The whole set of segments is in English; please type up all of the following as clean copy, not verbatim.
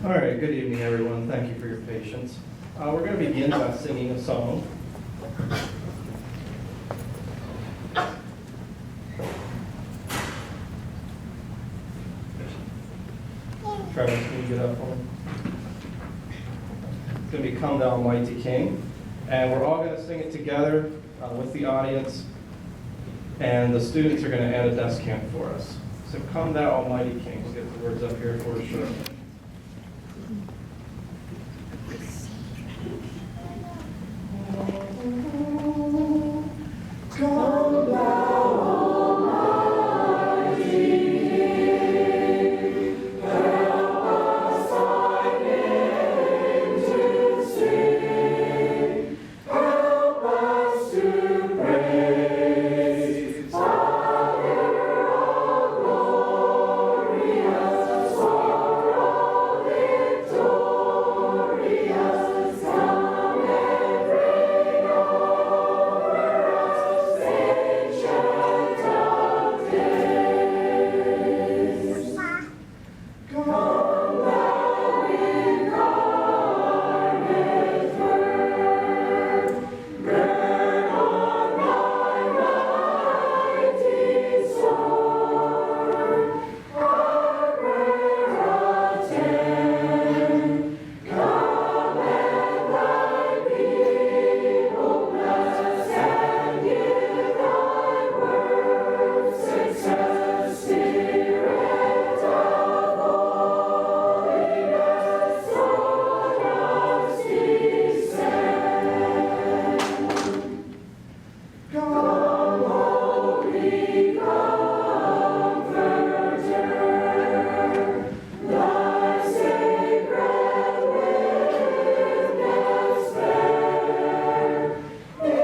All right, good evening, everyone. Thank you for your patience. We're going to begin by singing a song. Travis, can you get up for me? It's going to be Come Thou Mighty King. And we're all going to sing it together with the audience. And the students are going to add a descant for us. So Come Thou Almighty King. We'll get the words up here for us shortly. Come thou almighty King, help us thy name to sing, help us to praise, Father all glorious, sorrow victorious, come and reign over us, ancient of days. Come thou incarnate Word, reign on thy mighty sword, our prayer attend. Come and thy people bless, and give thy word success, Spirit of holiness, on us descend. Come, Holy Comforter, thy sacred witness bear in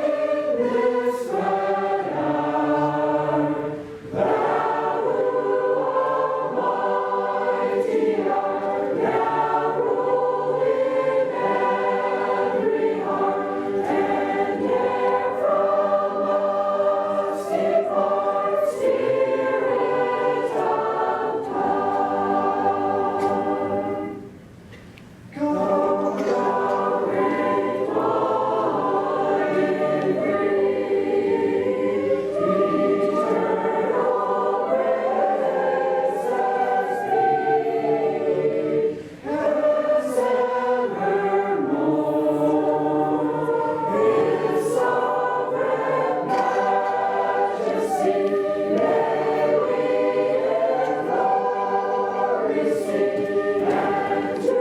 this glad hour. Thou who almighty art, now rule in every heart, and ne'er from us depart, Spirit of God. Come thou reign on in grief, eternal praises be, as evermore. His sovereign majesty, may we in glory see, and to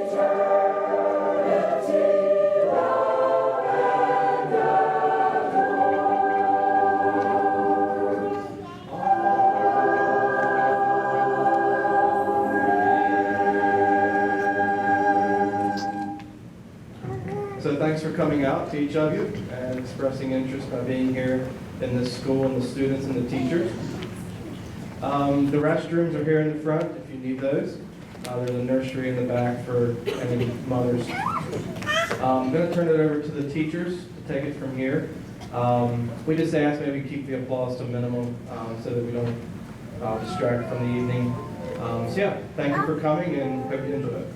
eternity love and adore. So thanks for coming out to each of you and expressing interest by being here in this school and the students and the teachers. The restrooms are here in the front if you need those. There's a nursery in the back for any mothers. I'm going to turn it over to the teachers to take it from here. We just ask maybe keep the applause to a minimum so that we don't distract from the evening. So yeah, thank you for coming and hope you enjoy it.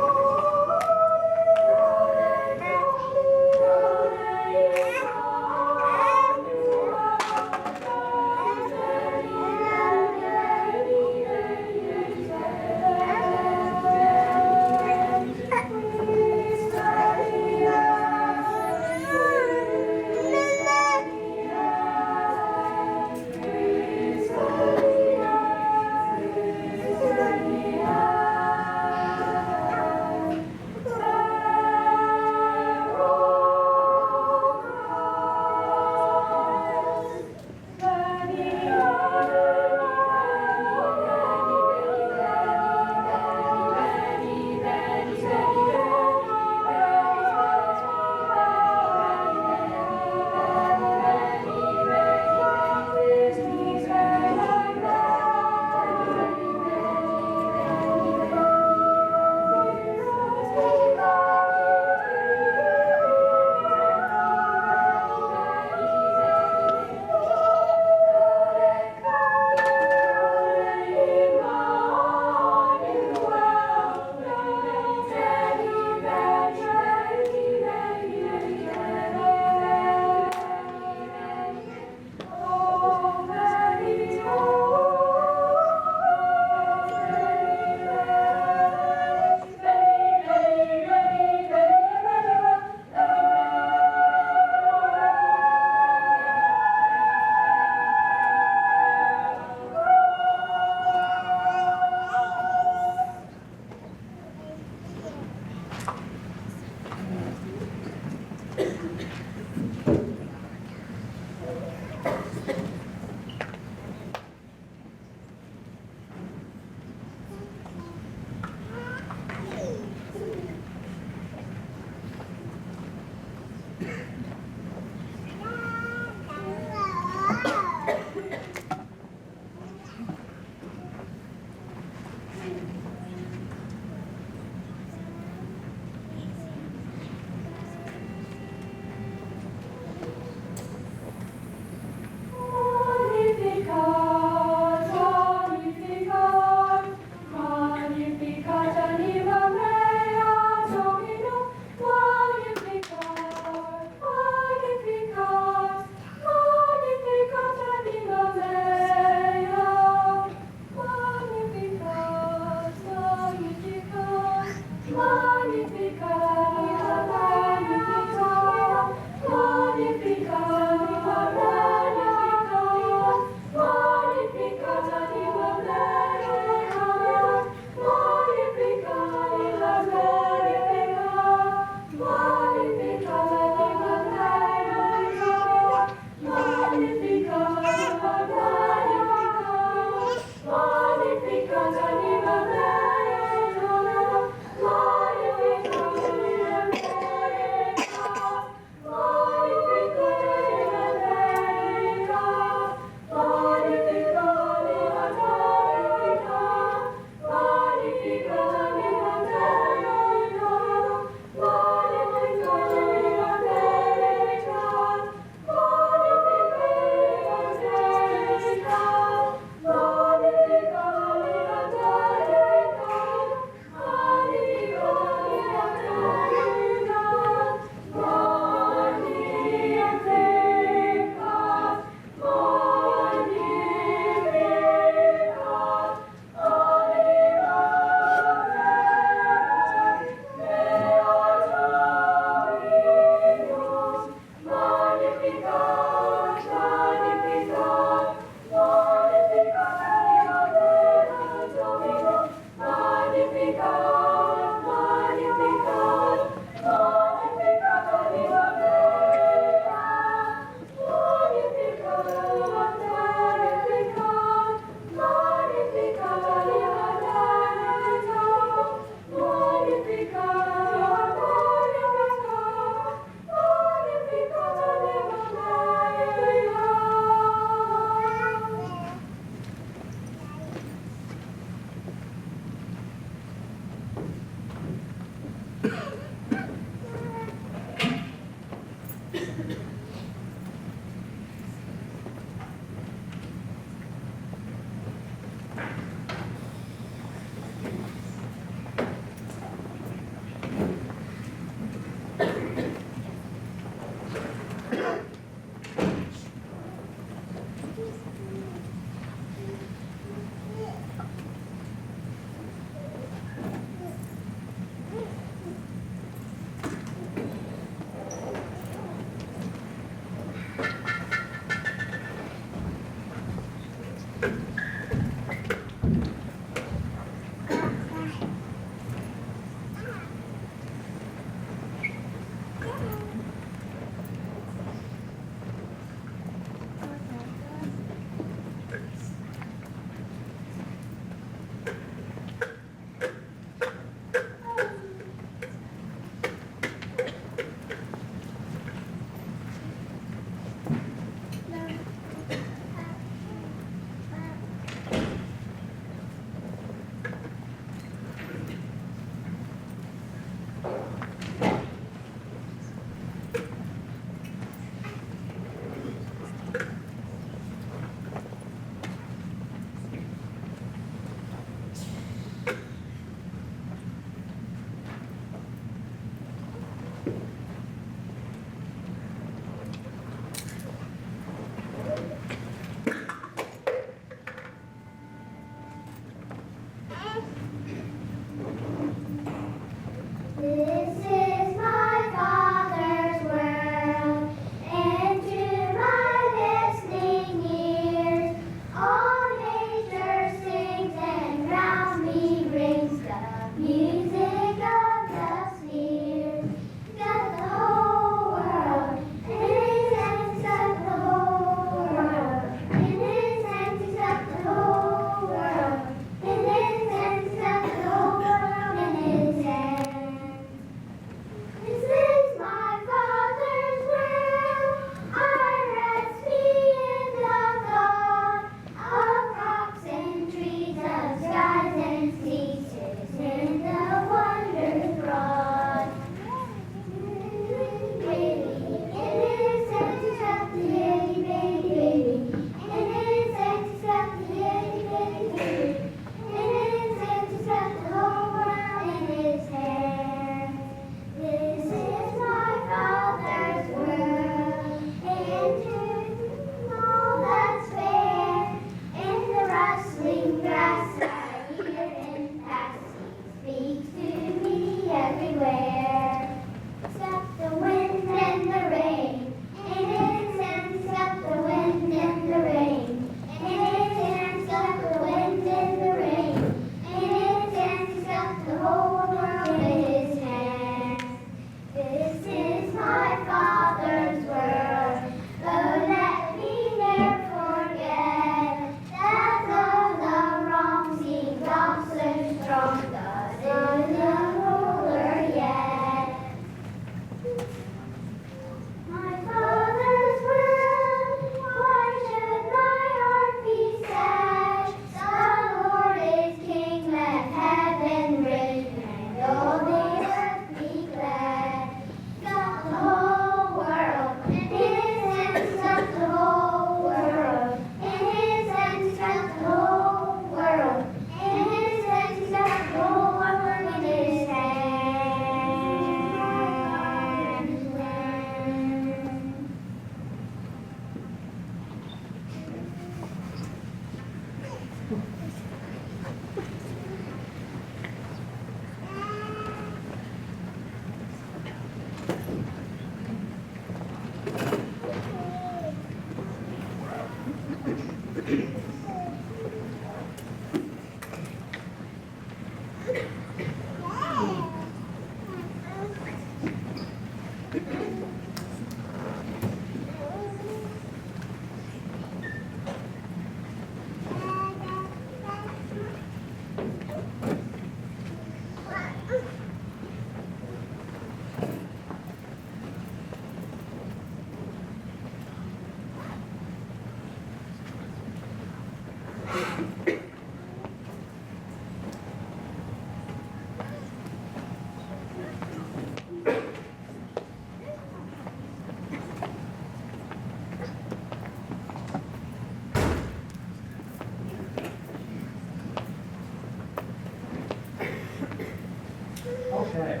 Okay,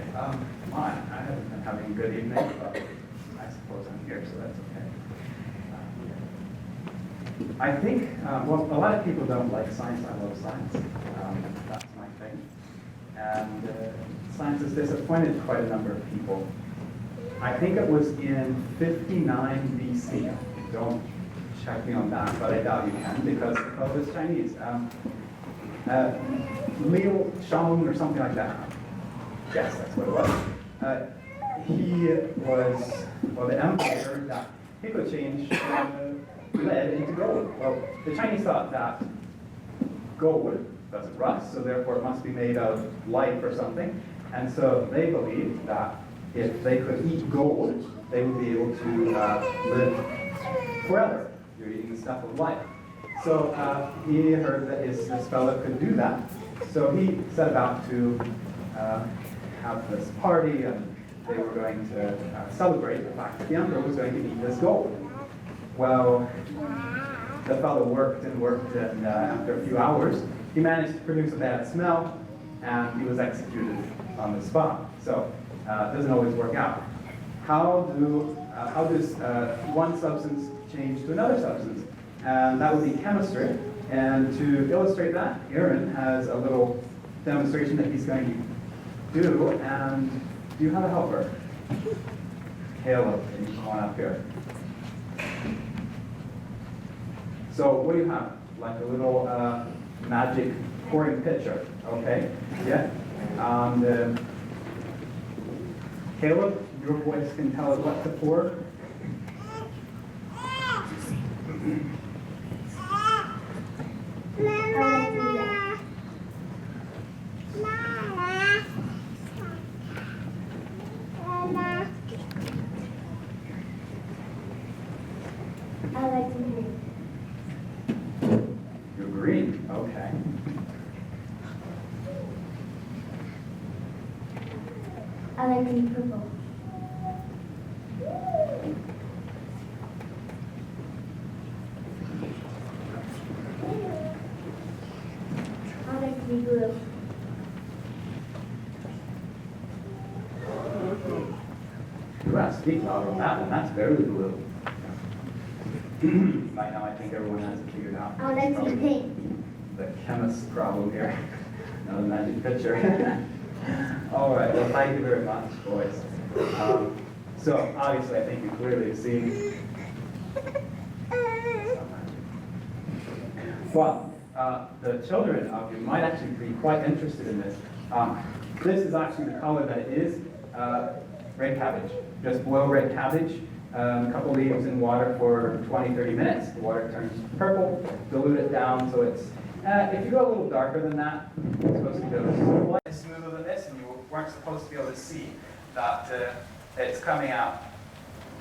fine. I haven't been having a good evening, but I suppose I'm here, so that's okay. I think, well, a lot of people don't like science. I love science. That's my thing. And science has disappointed quite a number of people. I think it was in 59 BC. Don't check me on that, but I doubt you can because the fellow is Chinese. Liu Shang or something like that. Yes, that's what it was. He was, well, the emperor that he could change lead into gold. Well, the Chinese thought that gold doesn't rust, so therefore it must be made of life or something. And so they believed that if they could eat gold, they would be able to live forever. You're eating the stuff of life. So he heard that this fellow could do that. So he set about to have this party, and they were going to celebrate the fact that the emperor was going to eat this gold. Well, the fellow worked, and after a few hours, he managed to produce a bad smell, and he was executed on the spot. So it doesn't always work out. How does one substance change to another substance? And that would be chemistry. And to illustrate that, Aaron has a little demonstration that he's going to do, and do you have a helper? Caleb, can you come on up here? So what do you have? Like a little magic pouring pitcher, okay? Yeah? Caleb, your voice can tell us what to pour. You're green, okay. I like to be purple. I like to be blue. You gotta speak louder on that one, that's very blue. By now I think everyone has it figured out. I like to be pink. The chemist's problem here. Another magic picture. All right, well, thank you very much, boys. So obviously I think you clearly see. Well, the children of you might actually be quite interested in this. This is actually the color that it is, red cabbage. Just boil red cabbage, a couple leaves in water for 20-30 minutes. The water turns purple, dilute it down so it's, if you go a little darker than that, it's supposed to go smoother than this, and you weren't supposed to be able to see that it's coming out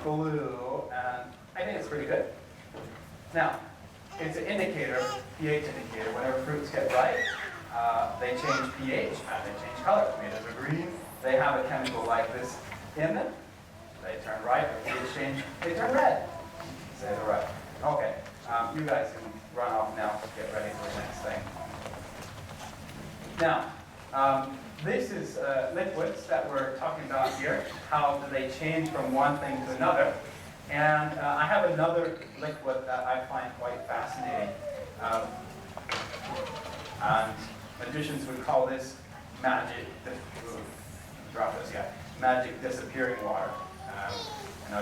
blue, and I think it's pretty good. Now, it's an indicator, pH indicator. Whenever fruits get ripe, they change pH and they change color. Tomatoes are green. They have a chemical like this in them. They turn ripe, or pH change, they turn red. Say the right. Okay, you guys can run off now to get ready for the next thing. Now, this is liquids that we're talking about here. How do they change from one thing to another? And I have another liquid that I find quite fascinating. And magicians would call this magic, drop this, yeah, magic disappearing water.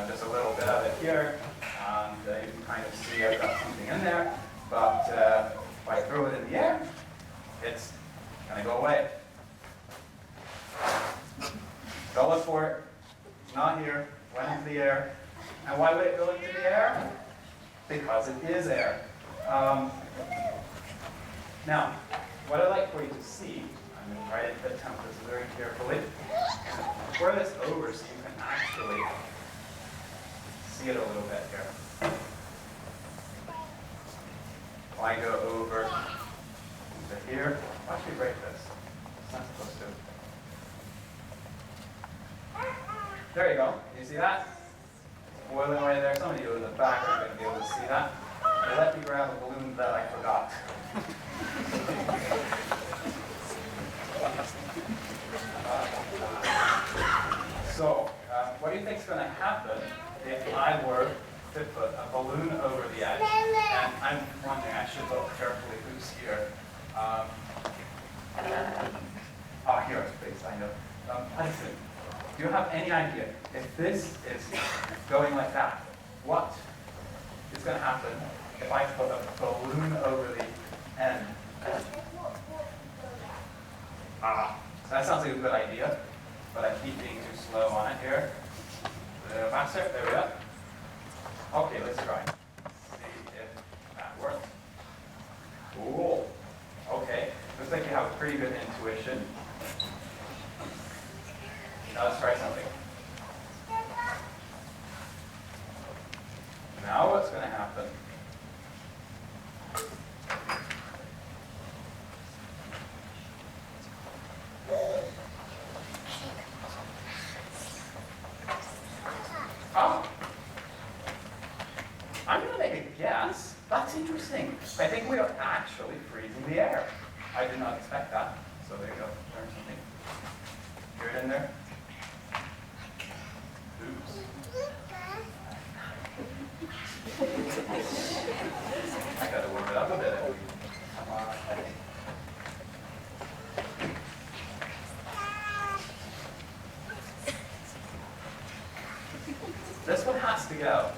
Just a little bit of it here, and you can kind of see I've got something in there, but if I throw it in the air, it's going to go away. Go look for it. It's not here. Went into the air. And why would it go into the air? Because it is air. Now, what I'd like for you to see, I'm going to try to attempt this very carefully. Pour this over so you can actually see it a little bit here. I go over to here. Why should we break this? It's not supposed to. There you go. You see that? Boiling away there. Some of you in the back are going to be able to see that. Now let me grab a balloon that I forgot. So, what do you think is going to happen if I were to put a balloon over the edge? And I'm wondering, I should look carefully who's here. Here, please, I know. Hudson, do you have any idea if this is going like that, what is going to happen if I put a balloon over the end? That sounds like a good idea, but I keep being too slow on it here. A little faster, there we go. Okay, let's try. See if that works. Cool. Okay, looks like you have pretty good intuition. Now let's try something. Now what's going to happen? Oh, I'm going to make a guess. That's interesting. I think we are actually freezing the air. I did not expect that. So there you go. Learn something. Hear it in there? Oops. I got to warm it up a bit. Come on. This one has to go.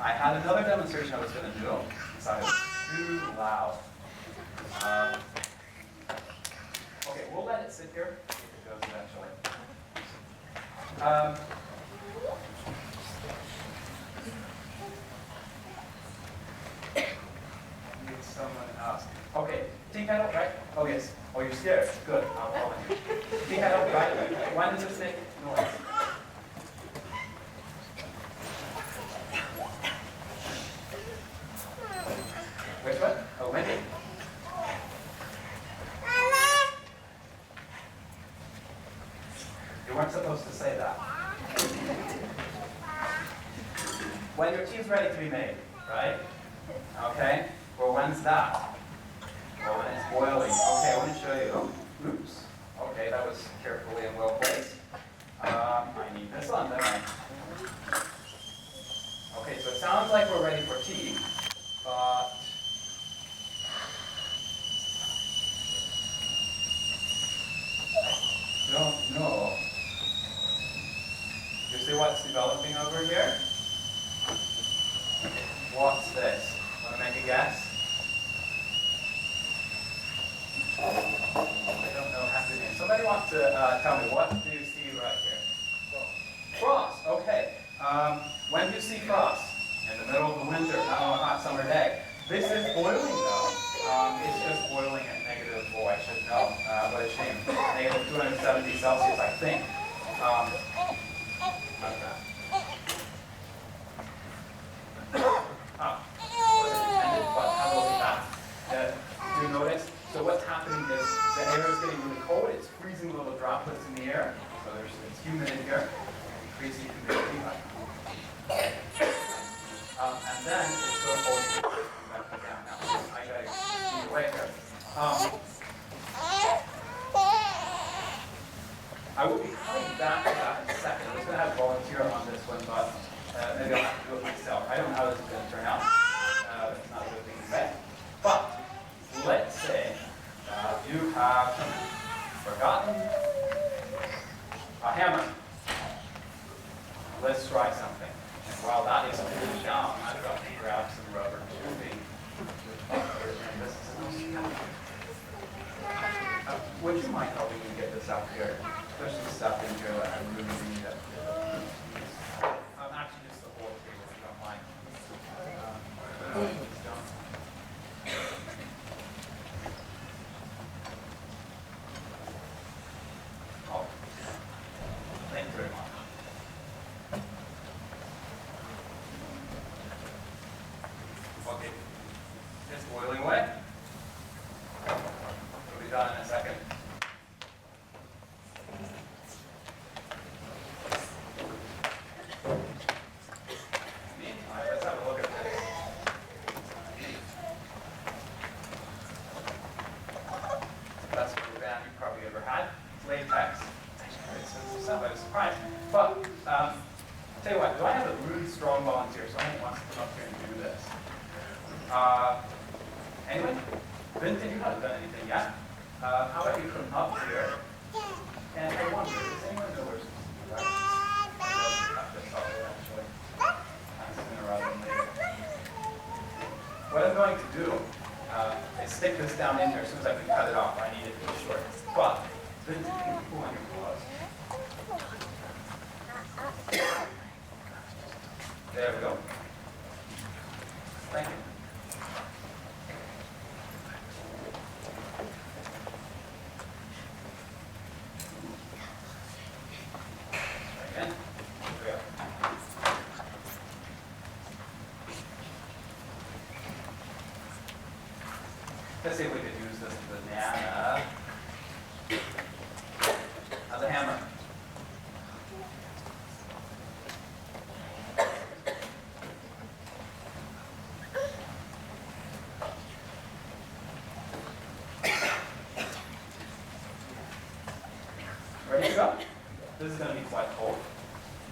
I had another demonstration I was going to do, so I was too loud. Okay, we'll let it sit here. See if it goes eventually. Need someone else. Okay, tea kettle, right? Oh yes. Oh, you're scared. Good. I'll call in. Tea kettle, right? When does this make noise? Which one? Oh, Wendy. You weren't supposed to say that. When your tea's ready to be made, right? Okay. Well, when's that? Well, when it's boiling. Okay, I want to show you. Oops. Okay, that was carefully and well placed. I need this on, don't I? Okay, so it sounds like we're ready for tea, but I don't know. You see what's developing over here? What's this? Want to make a guess? I don't know how to name. Somebody wants to tell me, what do you see right here? Frost. Okay. When do you see frost? In the middle of the winter, not on a hot summer day. This is boiling though. It's just boiling at -4. I should know. What a shame. -270 Celsius, I think. How's that? Wasn't intended, but how about that? Do you notice? So what's happening is the air is getting really cold. It's freezing little droplets in the air. So it's humid in here. Increasing humidity. And then it's going to hold back down. Now, I got to get away here. I will be coming back to that in a second. I'm just going to have a volunteer on this one, but maybe I'll have to do it myself. I don't know how this is going to turn out. It's not a good thing to say. But let's say you have forgotten a hammer. Let's try something. And while that is cooling down, I've got to grab some rubber tubing. Would you mind helping me get this out here? There's some stuff in here that I really need it. Actually, just the whole table, if you don't mind. surprise. But, I'll tell you what, do I have a really strong volunteer? Someone who wants to come up here and do this. Anyone? Vincent, you haven't done anything yet. How about you come up here? And I wonder, does anyone know where Susie is? I'll cut this off eventually. Sooner rather than later. What I'm going to do is stick this down in here. As soon as I can cut it off, I need it to be short. But, Vincent, can you pull on your gloves? There we go. Thank you. Again. There we go. Let's see if we could use this banana as a hammer. Ready to go? This is going to be quite cold.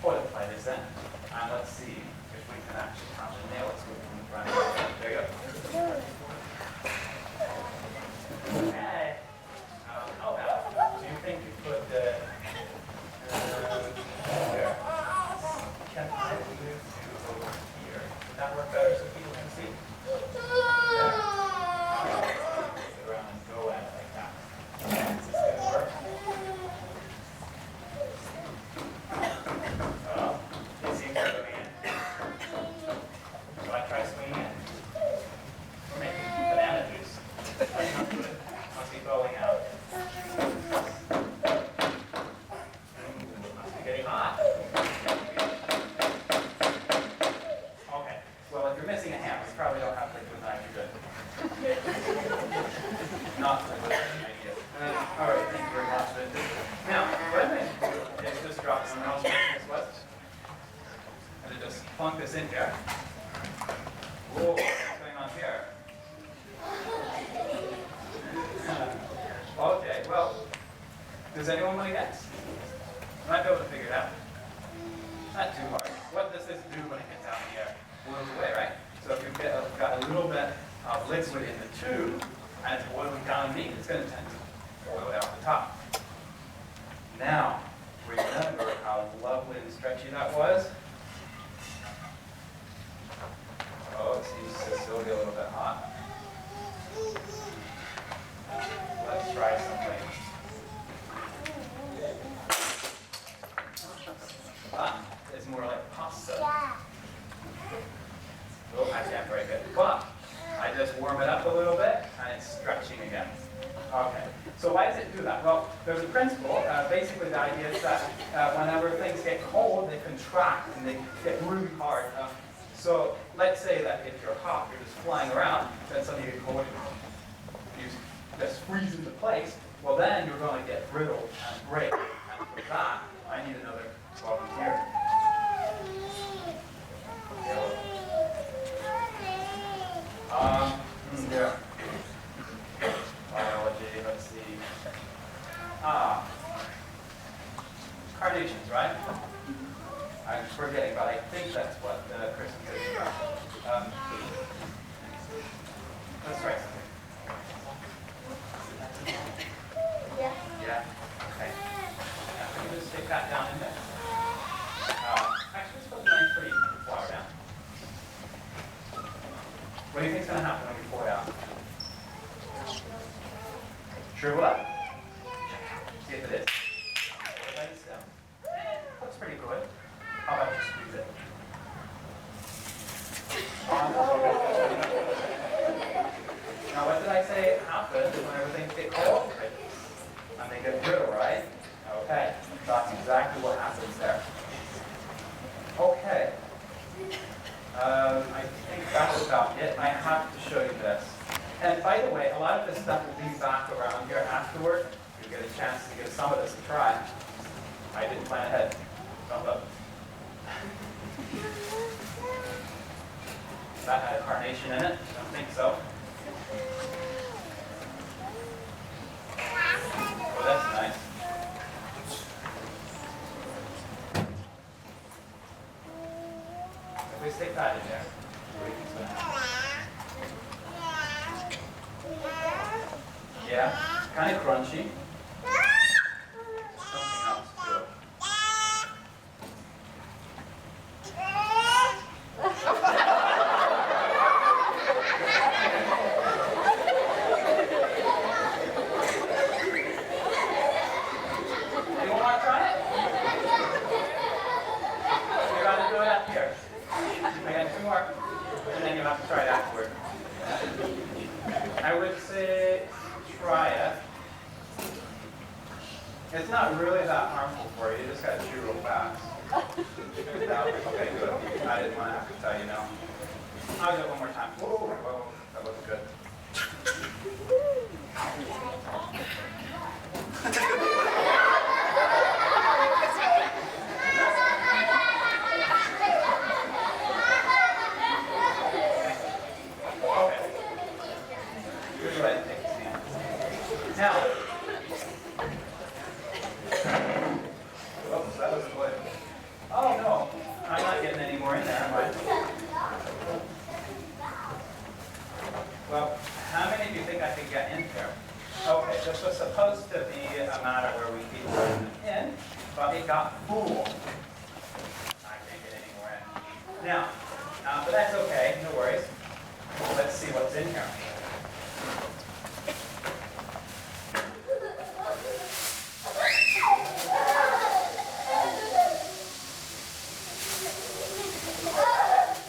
Fortify this end. And let's see if we can actually have the nails go from the front. There you go. Okay. How about, do you think you could, there. Can I move you over here? Would that work better so people can see? There. Sit around and go at it like that. Is this going to work? Oh, it seems to be in. So I try swinging it. We're making banana juice. That's not good. Must be blowing out. Must be getting hot. Okay. Well, if you're missing a hammer, you probably don't have liquid nitrogen. Not a good idea. All right. Thank you very much. Now, what I'm going to do is just drop some else in this was. And then just plunk this in here. Whoa, what's going on here? Okay, well, does anyone want to guess? You might be able to figure it out. Not too hard. What does this do when it gets out in the air? Blows away, right? So if you've got a little bit of liquid in the tube, and it's boiling down underneath, it's going to tend to boil it off the top. Now, remember how lovely and stretchy that was? Oh, it seems to still be a little bit hot. Let's try something. That is more like pasta. Oh, I can't break it. But I just warm it up a little bit, and it's stretching again. Okay, so why does it do that? Well, there's a principle. Basically, the idea is that whenever things get cold, they contract and they get really hard. So let's say that if you're hot, you're just flying around, then suddenly you get cold, you just freeze into place. Well, then you're going to get brittle and break. And for that, I need another volunteer. Yeah. Biology, let's see. Carnations, right? I'm forgetting, but I think that's what Chris is about. Let's try something. Yeah. Yeah? Okay. Now, can you just stick that down in there? Actually, let's put the nice pretty flour down. What do you think's going to happen when you pour it out? Shrivel up? See if it is. Nice down. Looks pretty good. How about you squeeze it? Now, what did I say happens whenever things get cold? And they get brittle, right? Okay, that's exactly what happens there. Okay. I think that's about it. I have to show you this. And by the way, a lot of this stuff will be back around here afterward. You'll get a chance to give some of this a try. I didn't plan ahead. Don't look. That had a carnation in it? Don't think so. Oh, that's nice. We stick that in there. Yeah, kind of crunchy. Something else to it. Anyone want to try it? You're going to do it up here. I got 2 more, and then you have to try it afterward. I would say try it. It's not really that harmful for you. You just got to chew real fast. No? Okay, good. I didn't want to have to tell you no. I'll do it one more time. Whoa, whoa, that looks good. Okay. Here's what I think. Now, oops, that was good. Oh no, I'm not getting any more in there, am I? Well, how many do you think I could get in here? Okay, this was supposed to be a matter where we keep them in, but it got full. I can't get any more in. Now, but that's okay, no worries. Let's see what's in here.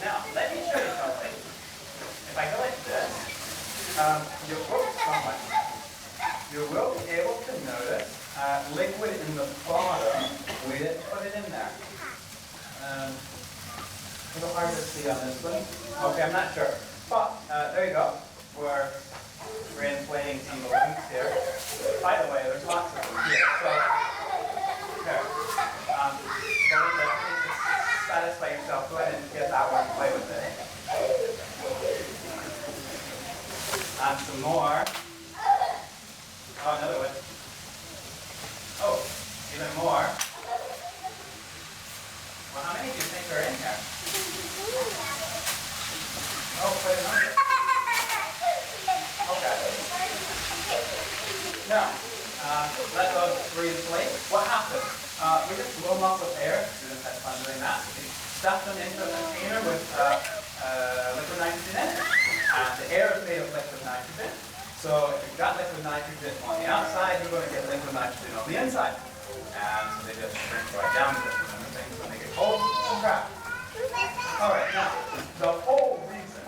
Now, let me show you something. If I go like this, you will be able to notice liquid in the bottom. We didn't put it in there. A little hard to see on this one. Okay, I'm not sure. But there you go. We're inflating some balloons here. By the way, there's lots of them here. So, here. Satisfy yourself. Go ahead and get that one and play with it. Add some more. Oh, another one. Oh, even more. Well, how many do you think are in here? Oh, put it on. Okay. Now, let those re-inflate. What happens? We just blow them up with air. Students had fun doing that. We stuff them into a container with liquid nitrogen in it. The air is made of liquid nitrogen. So if you've got liquid nitrogen on the outside, you're going to get liquid nitrogen on the inside. And so they just shrink right down to this. And the things when they get cold, crap. All right, now, the whole reason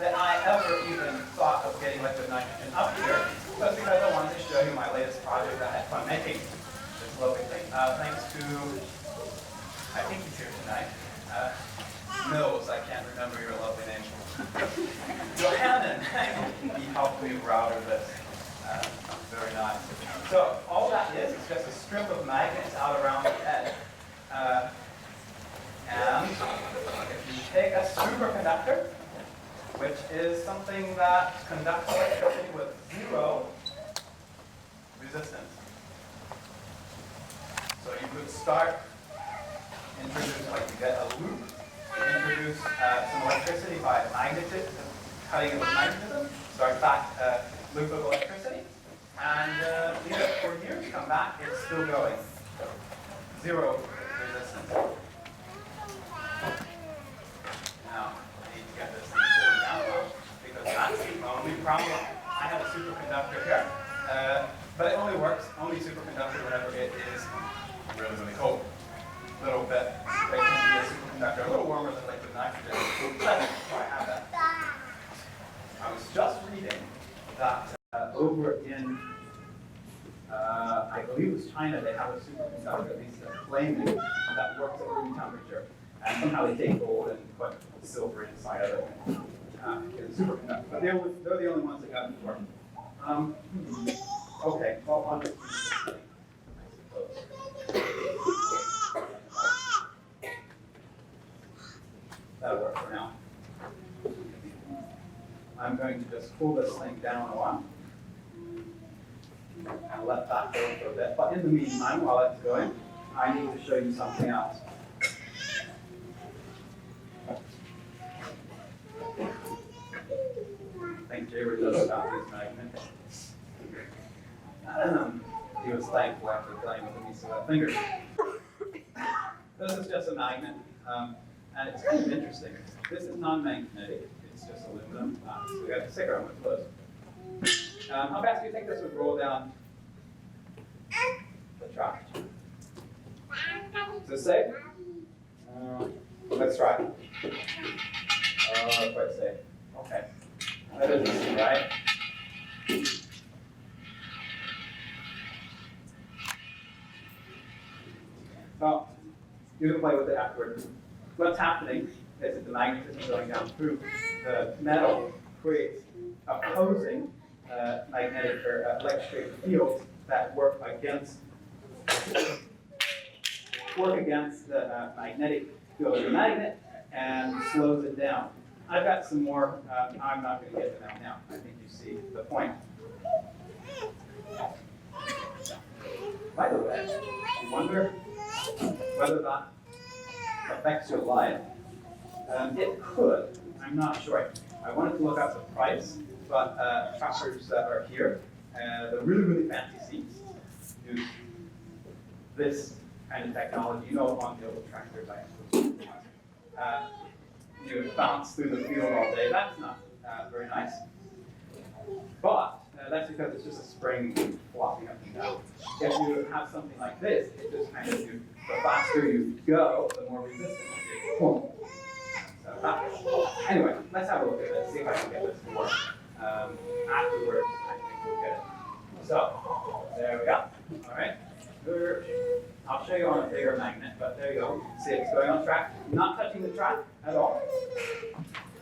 that I ever even thought of getting liquid nitrogen up here was because I wanted to show you my latest project that I had fun making. This lovely thing. Thanks to, I think he's here tonight. Mills, I can't remember your lovely name. Johannan, he helped me router this. Very nice. So all that is just a strip of magnets out around the edge. And if you take a superconductor, which is something that conducts electricity with 0 resistance. So you could start, introduce, like you get a loop, introduce some electricity by magnetism, cutting it with magnetism, start that loop of electricity, and leave it for years, come back, it's still going. 0 resistance. Now, I need to get this thing pulled down low, because that's the only problem. I have a superconductor here, but it only works, only superconductor whenever it is really, really cold. A little bit, they can be a superconductor, a little warmer than liquid nitrogen. So I have that. I was just reading that over in, I believe it was China, they have a superconductor, at least a flaming, that works at room temperature. And somehow they take gold and put silver inside of it. It's a superconductor. But they're the only ones that got it to work. Okay, well, on this thing, I suppose. That'll work for now. I'm going to just pull this thing down a while and let that go for a bit. But in the meantime, while it's going, I need to show you something else. Jay were just about these magnets. He was thankful after playing with me, so fingers. This is just a magnet, and it's kind of interesting. This is non-magnetic, it's just aluminum. So we got the sticker on it close. How fast do you think this would roll down the track? Is this safe? Let's try. Quite safe. Okay. That is easy, right? Well, you can play with it afterwards. What's happening is that the magnetism going down through the metal creates opposing magnetic or electric fields that work against the magnetic field of the magnet and slows it down. I've got some more. I'm not going to get to them now. I think you see the point. By the way, I wonder whether that affects your life. It could. I'm not sure. I wanted to look up the price, but tractors that are here, the really, really fancy seats, use this kind of technology. You know, on the old tractors, you bounce through the field all day. That's not very nice. But that's because it's just a spring flopping up and down. If you have something like this, it just kind of, the faster you go, the more resistance you pull. So anyway, let's have a look at this, see if I can get this to work. Afterwards, I think we'll get it. So, there we go. All right. I'll show you on a bigger magnet, but there you go. See, it's going on track. Not touching the track at all.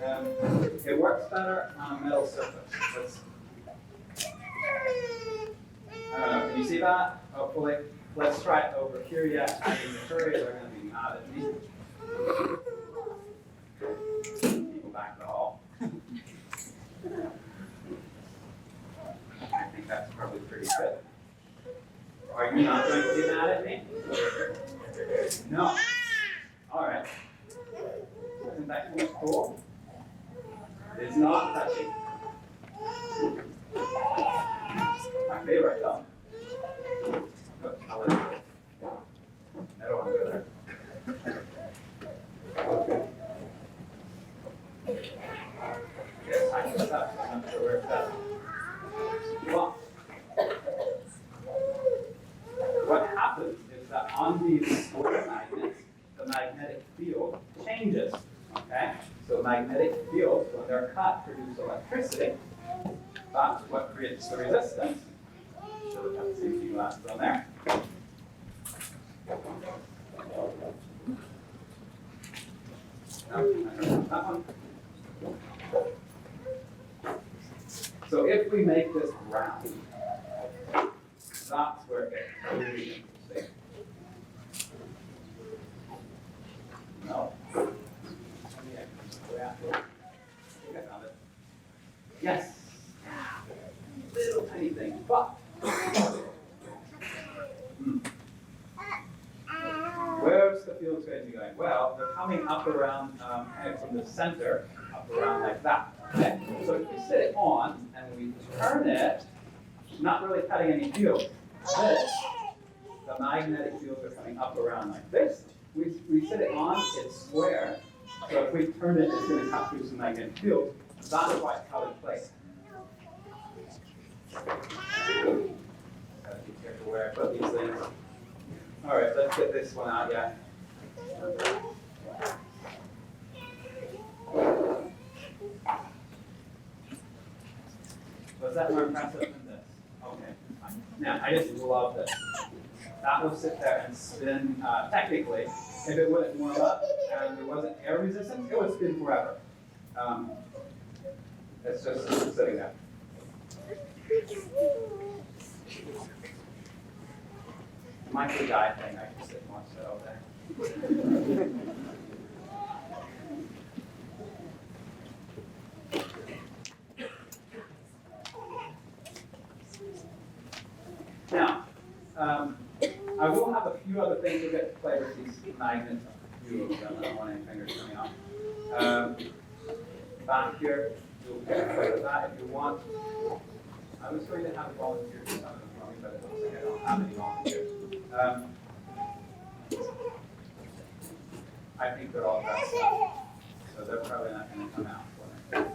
It works better on a metal surface. Can you see that? Hopefully. Let's try it over here. Yeah, I mean, the couriers are going to be mad at me. People back in the hall. I think that's probably pretty good. Are you not going to be mad at me? No. All right. Isn't that cool? It's not touching. My favorite though. Look, I'll let it go. I don't want to go there. Yes, I can touch. I'm not sure where it's at. Well, what happens is that on these square magnets, the magnetic field changes. Okay? So magnetic fields, when they're cut, produce electricity. That's what creates the resistance. Should have had safety glasses on there. That one. So if we make this round, that's where it gets really interesting. No. Yes. Little tiny thing, but where's the fields going to be going? Well, they're coming up around, kind of from the center, up around like that. Okay? So if we sit it on and we turn it, not really cutting any field. This, the magnetic fields are coming up around like this. We sit it on, it's square. So if we turn it, it's going to cut through some magnetic field. That's why it's colored plate. Gotta be careful where I put these things. All right, let's get this one out, yeah. Was that more impressive than this? Okay, fine. Now, I just love this. That will sit there and spin, technically, if it wouldn't warm up and there wasn't air resistance, it would spin forever. It's just sitting there. Might be a guy thing, I can sit and watch that all day. Now, I will have a few other things to get to play with these magnets. A few of them, I don't want any fingers coming off. Back here, you'll get rid of that if you want. I was going to have volunteers do something for me, but it looks like I don't have any volunteers. I think they're all dressed up, so they're probably not going to come out for me.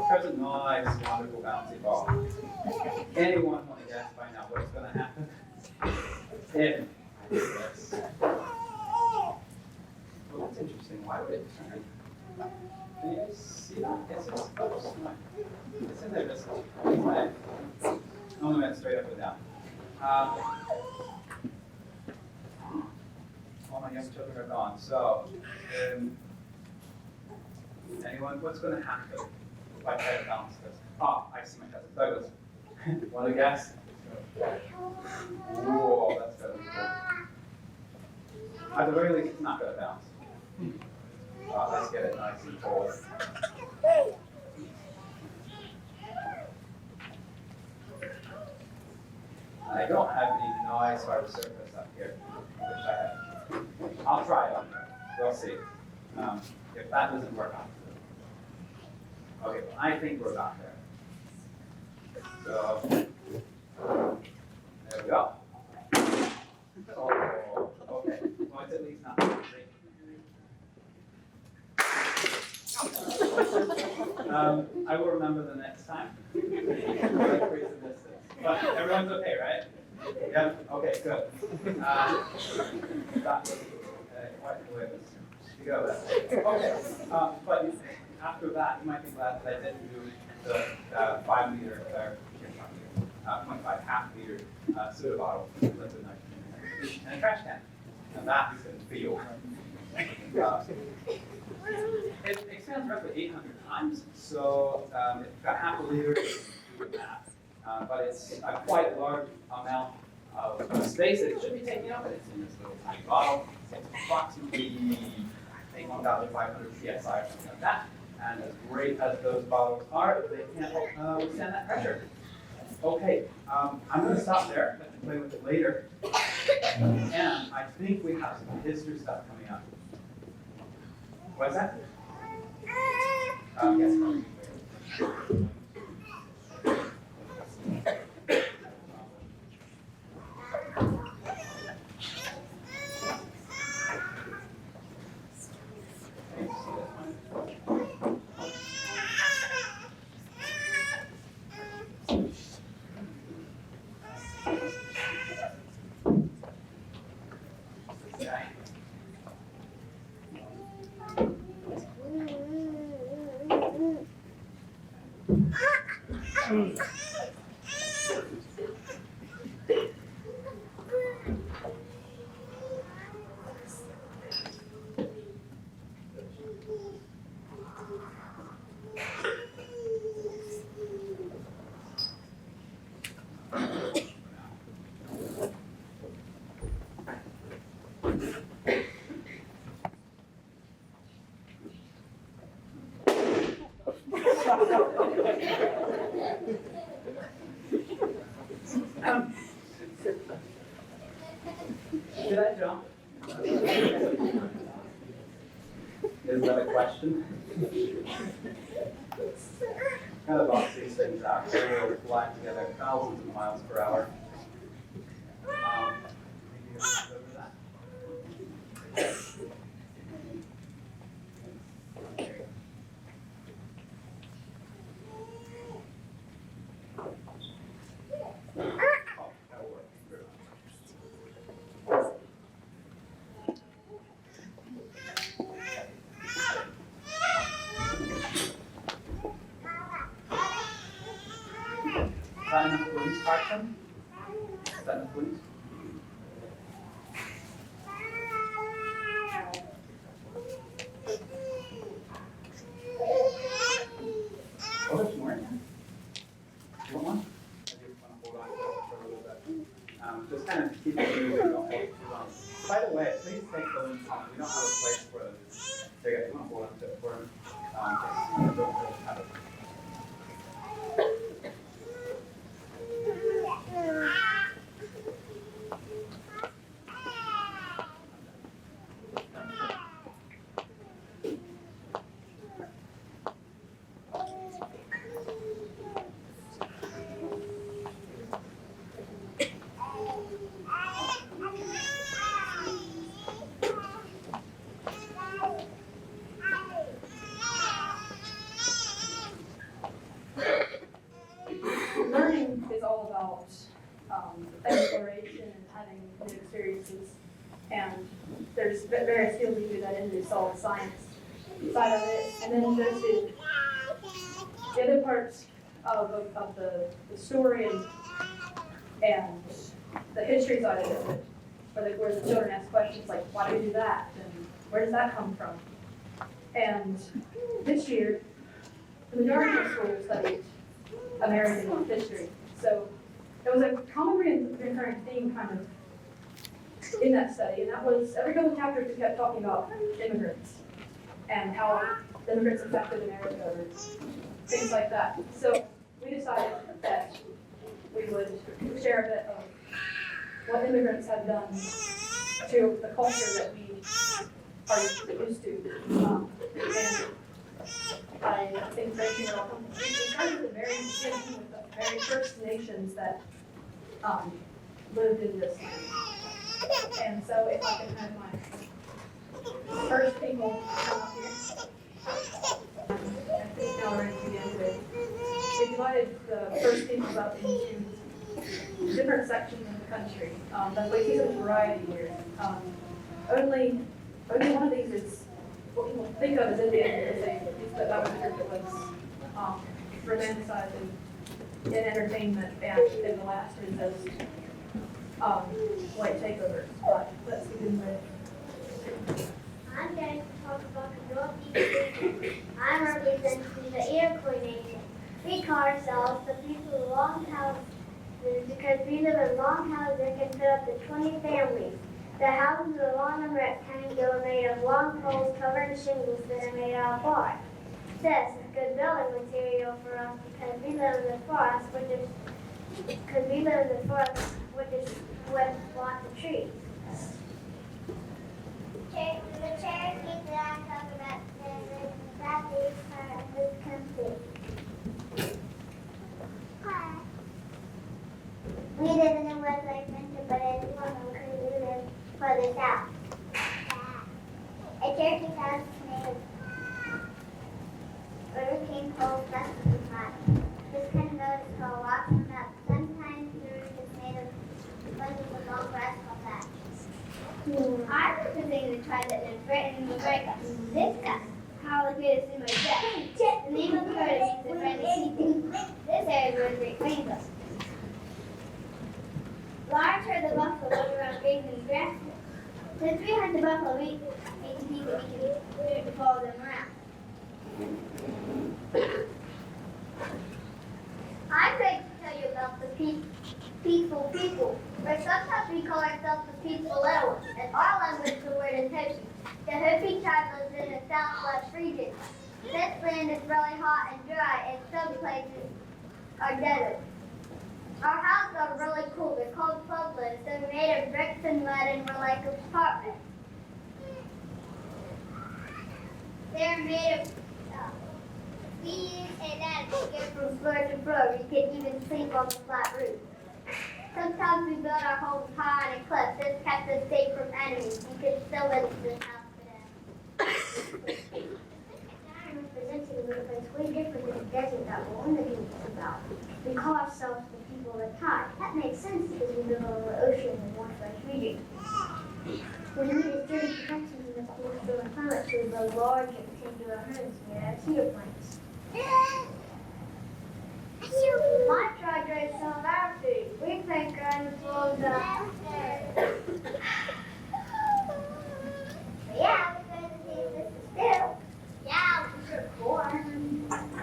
There's a nice, wonderful bouncy ball. Anyone want to guess by now what's going to happen? If I do this. Well, that's interesting. Why would it turn? Can you see that? It's just, oops, it's in there this way. Only went straight up and down. All my young children are gone. So, anyone, what's going to happen if I try to balance this? Ah, I see my cousin Douglas. Want to guess? Whoa, that's going to be cool. At the very least, it's not going to bounce. Let's get it nice and forward. I don't have any nice hard surface up here. I wish I had. I'll try it on there. We'll see. If that doesn't work, I'll do it. Okay, well, I think we're about there. So, there we go. Oh, okay. Well, it's at least not great. I will remember the next time. But everyone's okay, right? Yeah. Okay. Good. That was quite the way it was to go. Okay. But after that, you might be glad that I didn't do the 5 liter or 0.5 half liter soda bottle liquid nitrogen and a trash can, and that you can feel. It expands roughly 800 times, so if you've got half a liter, you do that. But it's a quite large amount of space that it should be taking up, and it's in this little tiny bottle. It's approximately, I think, 1,500 psi or something like that. And as great as those bottles are, they can't withstand that pressure. Okay, I'm going to stop there. Let me play with it later. And I think we have some history stuff coming up. What's that? Yes. Did I jump? Is that a question? Kind of box these things out. They're flying together thousands of miles per hour. Maybe you'll over that. Oh, that'll work. Is that enough police action? Is that enough police? Oh, there's more in there. You want one? I do want to hold on to it for a little bit. Just kind of keep it moving, don't hold it too long. By the way, please take balloons home. We don't have a place for them. Take it. You want to hold on to it for them. Don't really have it. various fields we do that into solid science side of it, and then it goes to the other parts of the story and the history side of it, where the children ask questions like, why do we do that, and where does that come from? And this year, the majority of schools studied American history, so it was a common recurring theme kind of in that study, and that was every couple chapters we kept talking about immigrants and how immigrants affected America or things like that. So we decided that we would share a bit of what immigrants have done to the culture that we are used to. And I think breaking it all, we started at the very beginning with the very first nations that lived in this land. And so if I can have my first people come up here. I think now we're ready to begin with. We divided the first peoples up into different sections of the country. But we see some variety here. Only one of these is what people think of as Indian, because that was a group that was romanticized in entertainment, and in the last is as white takeovers. But let's begin with. I'm going to talk about the Northeast region. I'm representing the Iroquois Nation. We call ourselves the people of long houses because we live in long houses that can fit up to 20 families. The houses are long and rectangular, made of long poles covered in shingles that are made out of bark. This is good building material for us because we live in the forest, which is with lots of trees. The Cherokees that I talk about live in the southeast part of this country. Hi. We live in the Westlake Center, but in Portland, because we live further south. A Cherokee house is made of hurricane pole flexible pie. This kind of boat is called walking up. Sometimes the roof is made of bundles of long grass called thatch. I represent the tribe that lives right in America. This guy, how the greatest in my death. The name of the bird is the friendly seating. This area is where the Great Plains are. Large herds of buffalo walk around grazing in the grass. Since we hunt the buffalo, we eat the people we can do to follow them around. I'm going to tell you about the peaceful people, but sometimes we call ourselves the peaceful little ones. In our language, the word is Hopi. The Hopi tribe lives in the southwest region. This land is really hot and dry, and some places are desert. Our houses are really cool. They're called pueblos. They're made of bricks and mud and we're like apartments. They're made of we use a ladder to get from floor to floor. We can even sleep on the flat roof. Sometimes we build our homes high on a cliff. This kept us safe from enemies. We could still live in this house today. I'm representing a little bit way different than the desert that Melinda was about. We call ourselves the people of the tide. That makes sense because we live over the ocean in the northwest region. We need a sturdy protection in the cold storm climate, so we build large rectangular homes made out of cedar planks. My tribe grows some of our food. We plant gardens full of yeah, we're going to see if this is still. Yeah, we took corn.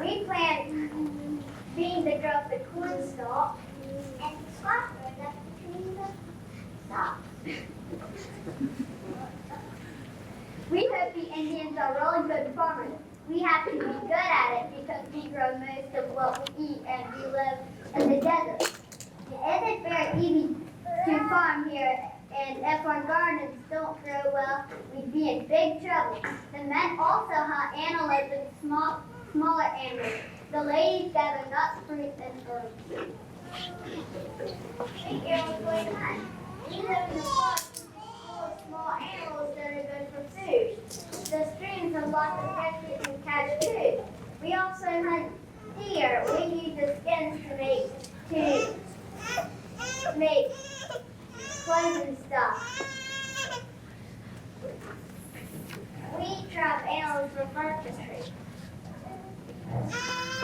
We plant beans that grow up the corn stalk and squash grows up between the stalks. We Hopi Indians are really good farmers. We have to be good at it because we grow most of what we eat and we live in the desert. It isn't very easy to farm here, and if our gardens don't grow well, we'd be in big trouble. The men also hunt antelope and smaller animals. The ladies gather nuts, fruits, and herbs. We live in the forest full of small animals that are good for food. The streams have lots of fish and catch food. We also hunt deer. We use the skins to make clothes and stuff. was the furniture.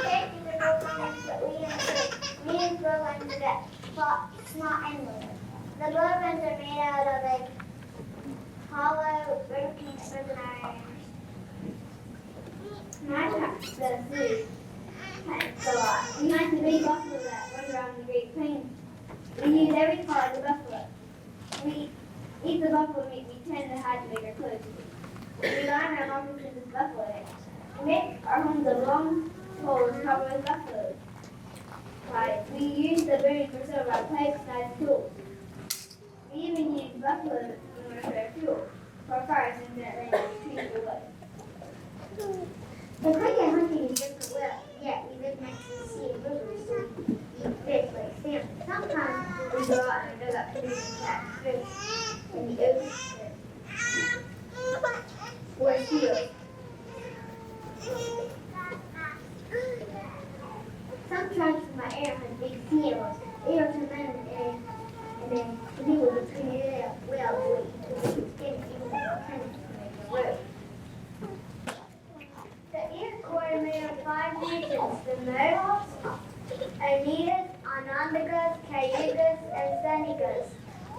Taking the buildings that we didn't grow into that small anywhere. The buildings are made out of like hollow broken urban irons. My the food thanks a lot. We like the big buffalo that runs around the Great Plains. We use every part of the buffalo. We eat the buffalo meat. We tend to hide the bigger clothes. We line our moccasins with buffalo eggs. We make our homes of long poles covered with buffalo. Right. We use the berries for some of our pipe-sized tools. We even use buffalo in order for their fuel, for fires and that rain trees for wood. The cricket hunting is different well, yet we live next to the sea and rivers, so we eat fish like salmon. Sometimes we go out and dug up trees and catch fish in the ocean or seals. Some tribes in my area have big seals. They are tremendous and then the people would clean it up well so we can skin it even more tender to make a rope. The Iroquois are made of 5 nations, the Mohawks, Oneidas, Onondagas, Cayugas, and Senecas.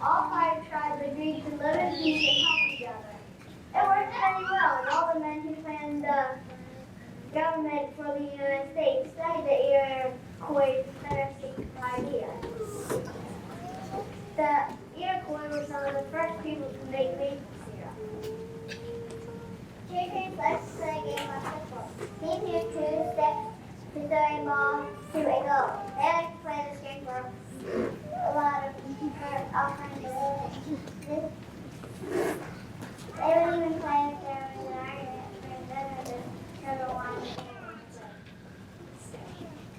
All 5 tribes agreed to live in peace and help each other. It worked very well, and all the men who planned the government for the United States studied the Iroquois Confederacy idea. The Iroquois were some of the first people to make maple syrup. Children, let's play a game of football. Team here 2 steps to throw a ball to a goal. They like to play this game for a lot of all kinds of reasons. They would even play if there was an argument for better than number 1.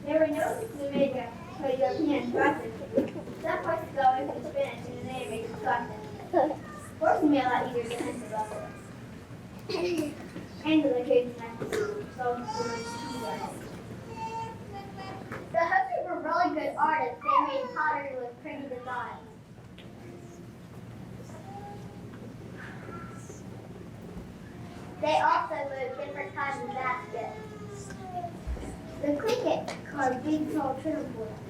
There were no Slovenia for European buses. Some places always in Spanish and the name makes it Scotland. Sports can be a lot easier to enter buses. And the location The Hopis were really good artists. They made pottery with pretty designs. They also moved different kinds of baskets. The cricket carved big tall trim boards.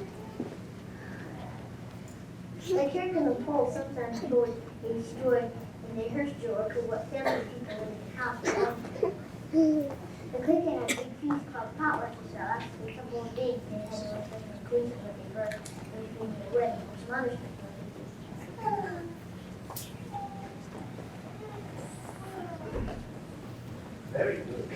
The church and the pole sometimes destroyed in the hearse drawer for what family people in the house belonged to. The cricket had a big piece called potluck, so after a couple of days they had to let them increase what they were between the wedding, which mothers Very good.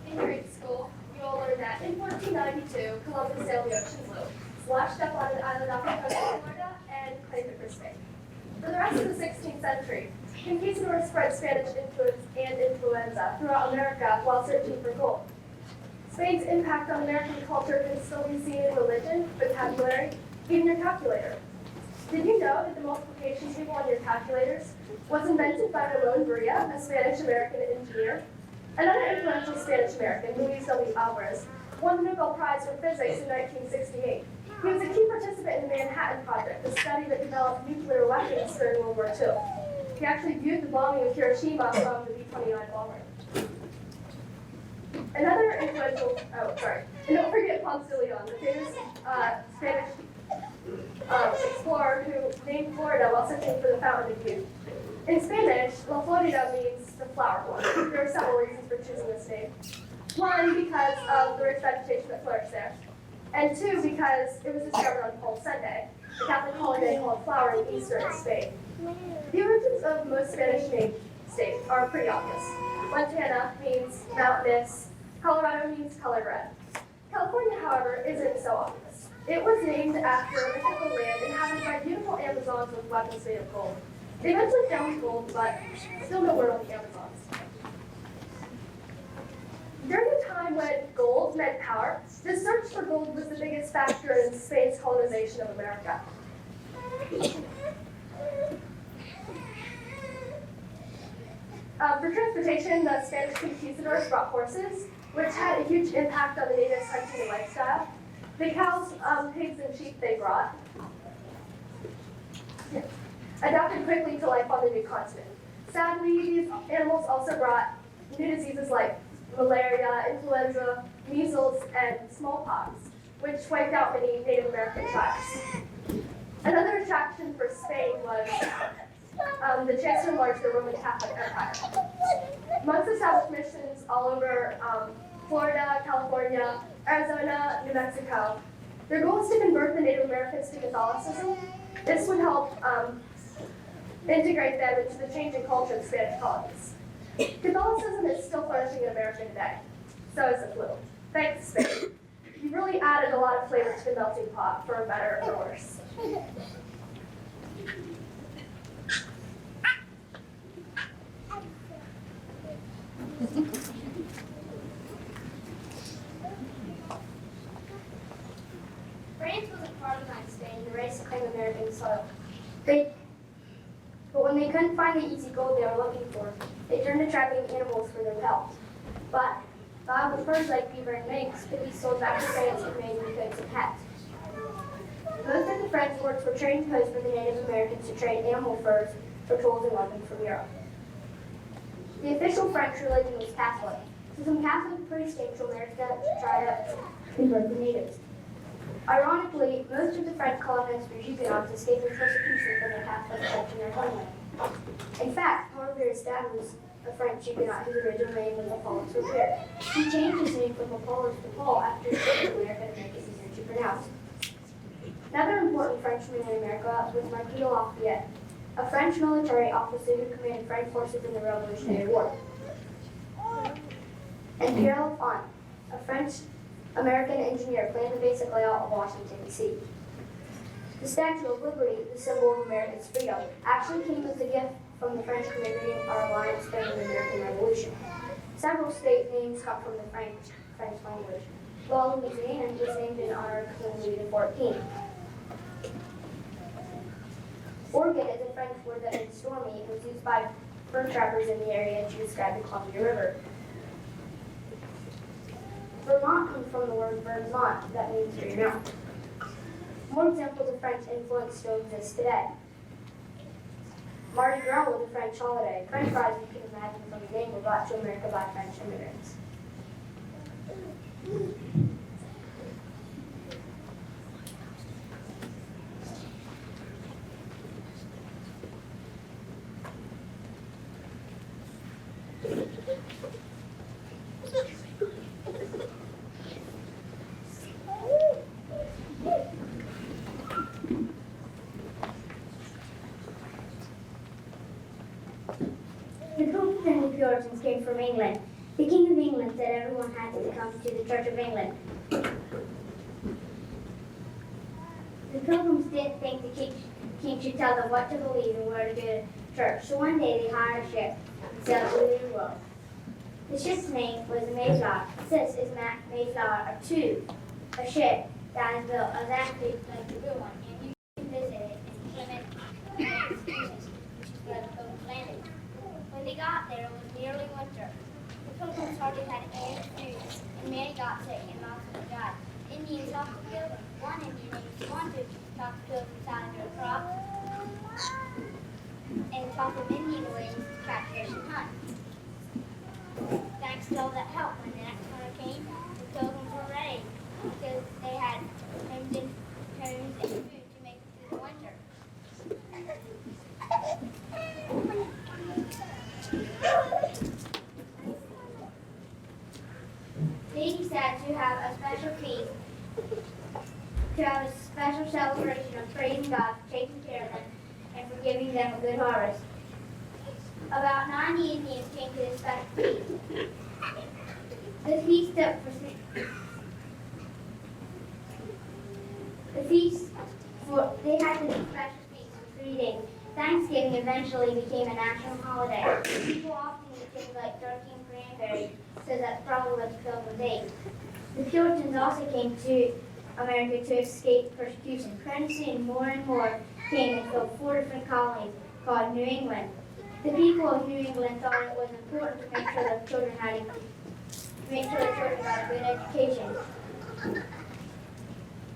In grade school, you all learned that in 1492, Columbus sailed the ocean blue, washed up on an island off the coast of Florida, and claimed it for Spain. For the rest of the 16th century, conquistadors spread Spanish influence and influenza throughout America while searching for gold. Spain's impact on American culture can still be seen in religion, vocabulary, even your calculator. Did you know that the multiplication table on your calculators was invented by Ramon Barilla, a Spanish-American engineer? Another influential Spanish-American, Luis W. Alvarez, won the Nobel Prize for Physics in 1968. He was a key participant in the Manhattan Project, a study that developed nuclear weapons during World War II. He actually viewed the bombing of Hiroshima from the B-29 bomber. Another influential, and don't forget Ponce de Leon, the famous Spanish explorer who named Florida while searching for the Fountain of Youth. In Spanish, La Florida means the flower one. There are several reasons for choosing this name. 1, because of the rich vegetation that flourished there. And 2, because it was discovered on Palm Sunday, the Catholic holiday called flowering Easter in Spain. The origins of most Spanish-named states are pretty obvious. Montana means mountainous, Colorado means colored red. California, however, isn't so obvious. It was named after a mythical land inhabited by beautiful Amazons with weapons made of gold. They eventually found gold, but still no word on the Amazons. During a time when gold meant power, the search for gold was the biggest factor in Spain's colonization of America. For transportation, the Spanish conquistadors brought horses, which had a huge impact on the natives' hunting lifestyle. The cows, pigs, and sheep they brought adapted quickly to life on the new continent. Sadly, these animals also brought new diseases like malaria, influenza, measles, and smallpox, which wiped out many Native American tribes. Another attraction for Spain was the chance to enlarge the Roman Catholic Empire. Monks established missions all over Florida, California, Arizona, New Mexico. Their goal is to convert the Native Americans to Catholicism. This would help integrate them into the changing culture of Spanish colonies. Catholicism is still flourishing in America today. So is the flu. Thanks, Spain. You really added a lot of flavor to the melting pot, for better or worse. France wasn't colonized Spain to race to claim American soil. But when they couldn't find the easy gold they were looking for, they turned to trapping animals for their pelts. But viable furs like beaver and minks could be sold back to France and made into goods and hats. Most of the French works were trading posts for the Native Americans to trade animal furs for tools and weapons from Europe. The official French religion was Catholic, so some Catholic priests came to America to try to convert the natives. Ironically, most of the French colonists were Huguenots escaping persecution from the Catholic Church in their homeland. In fact, Parbert's dad was a French Huguenot whose original name was Apollos Robert. He changed his name from Apollos to Paul after he came to America to make it easier to pronounce. Another important Frenchman in America was Marquis de Lafayette, a French military officer who commanded French forces in the Revolutionary War. And Pierre L'Enfant, a French-American engineer, planned the basic layout of Washington, D.C. The Statue of Liberty, the symbol of America's freedom, actually came as a gift from the French commemorating our alliance during the American Revolution. Several state names come from the French language. La Louisiane was named in honor of King Louis XIV. Orchid is a French word that means stormy and was used by fur trappers in the area to describe the Columbia River. Vermont comes from the word Vermont, that means green mountain. More examples of French influence still exist today. Mardi Gras was a French holiday. French fries, you can imagine from the name, were brought to America by French immigrants. The Pilgrims and the Puritans came from England. The King of England said everyone had to come to the Church of England. The Pilgrims didn't think the king should tell them what to believe and where to go to church, so one day they hired a ship and sailed to the New World. The ship's name was the Mayflower. This is Mayflower II, a ship that is built exactly like the good one, and you can visit it in Plymouth, Massachusetts, which is where the Pilgrims landed. When they got there, it was nearly winter. The Pilgrims hardly had any food, and many got sick and lots of them died. Indians talked to Pilgrims. One Indian wanted to talk to Pilgrims how to grow crops, and taught them Indian ways to catch fish and hunt. Thanks to all that help, when the next winter came, the Pilgrims were ready because they had homes and food to make it through the winter. They decided to have a special feast, to have a special celebration of praising God for taking care of them and for giving them a good harvest. About 90 Indians came to this special feast. The feast took for they had this special feast for 3 days. Thanksgiving eventually became a national holiday. People often eat things like turkey and cranberries, so that's probably what the Pilgrims ate. The Puritans also came to America to escape persecution. Pretty soon, more and more came and filled 4 different colonies called New England. The people of New England thought it was important to make sure their children got a good education.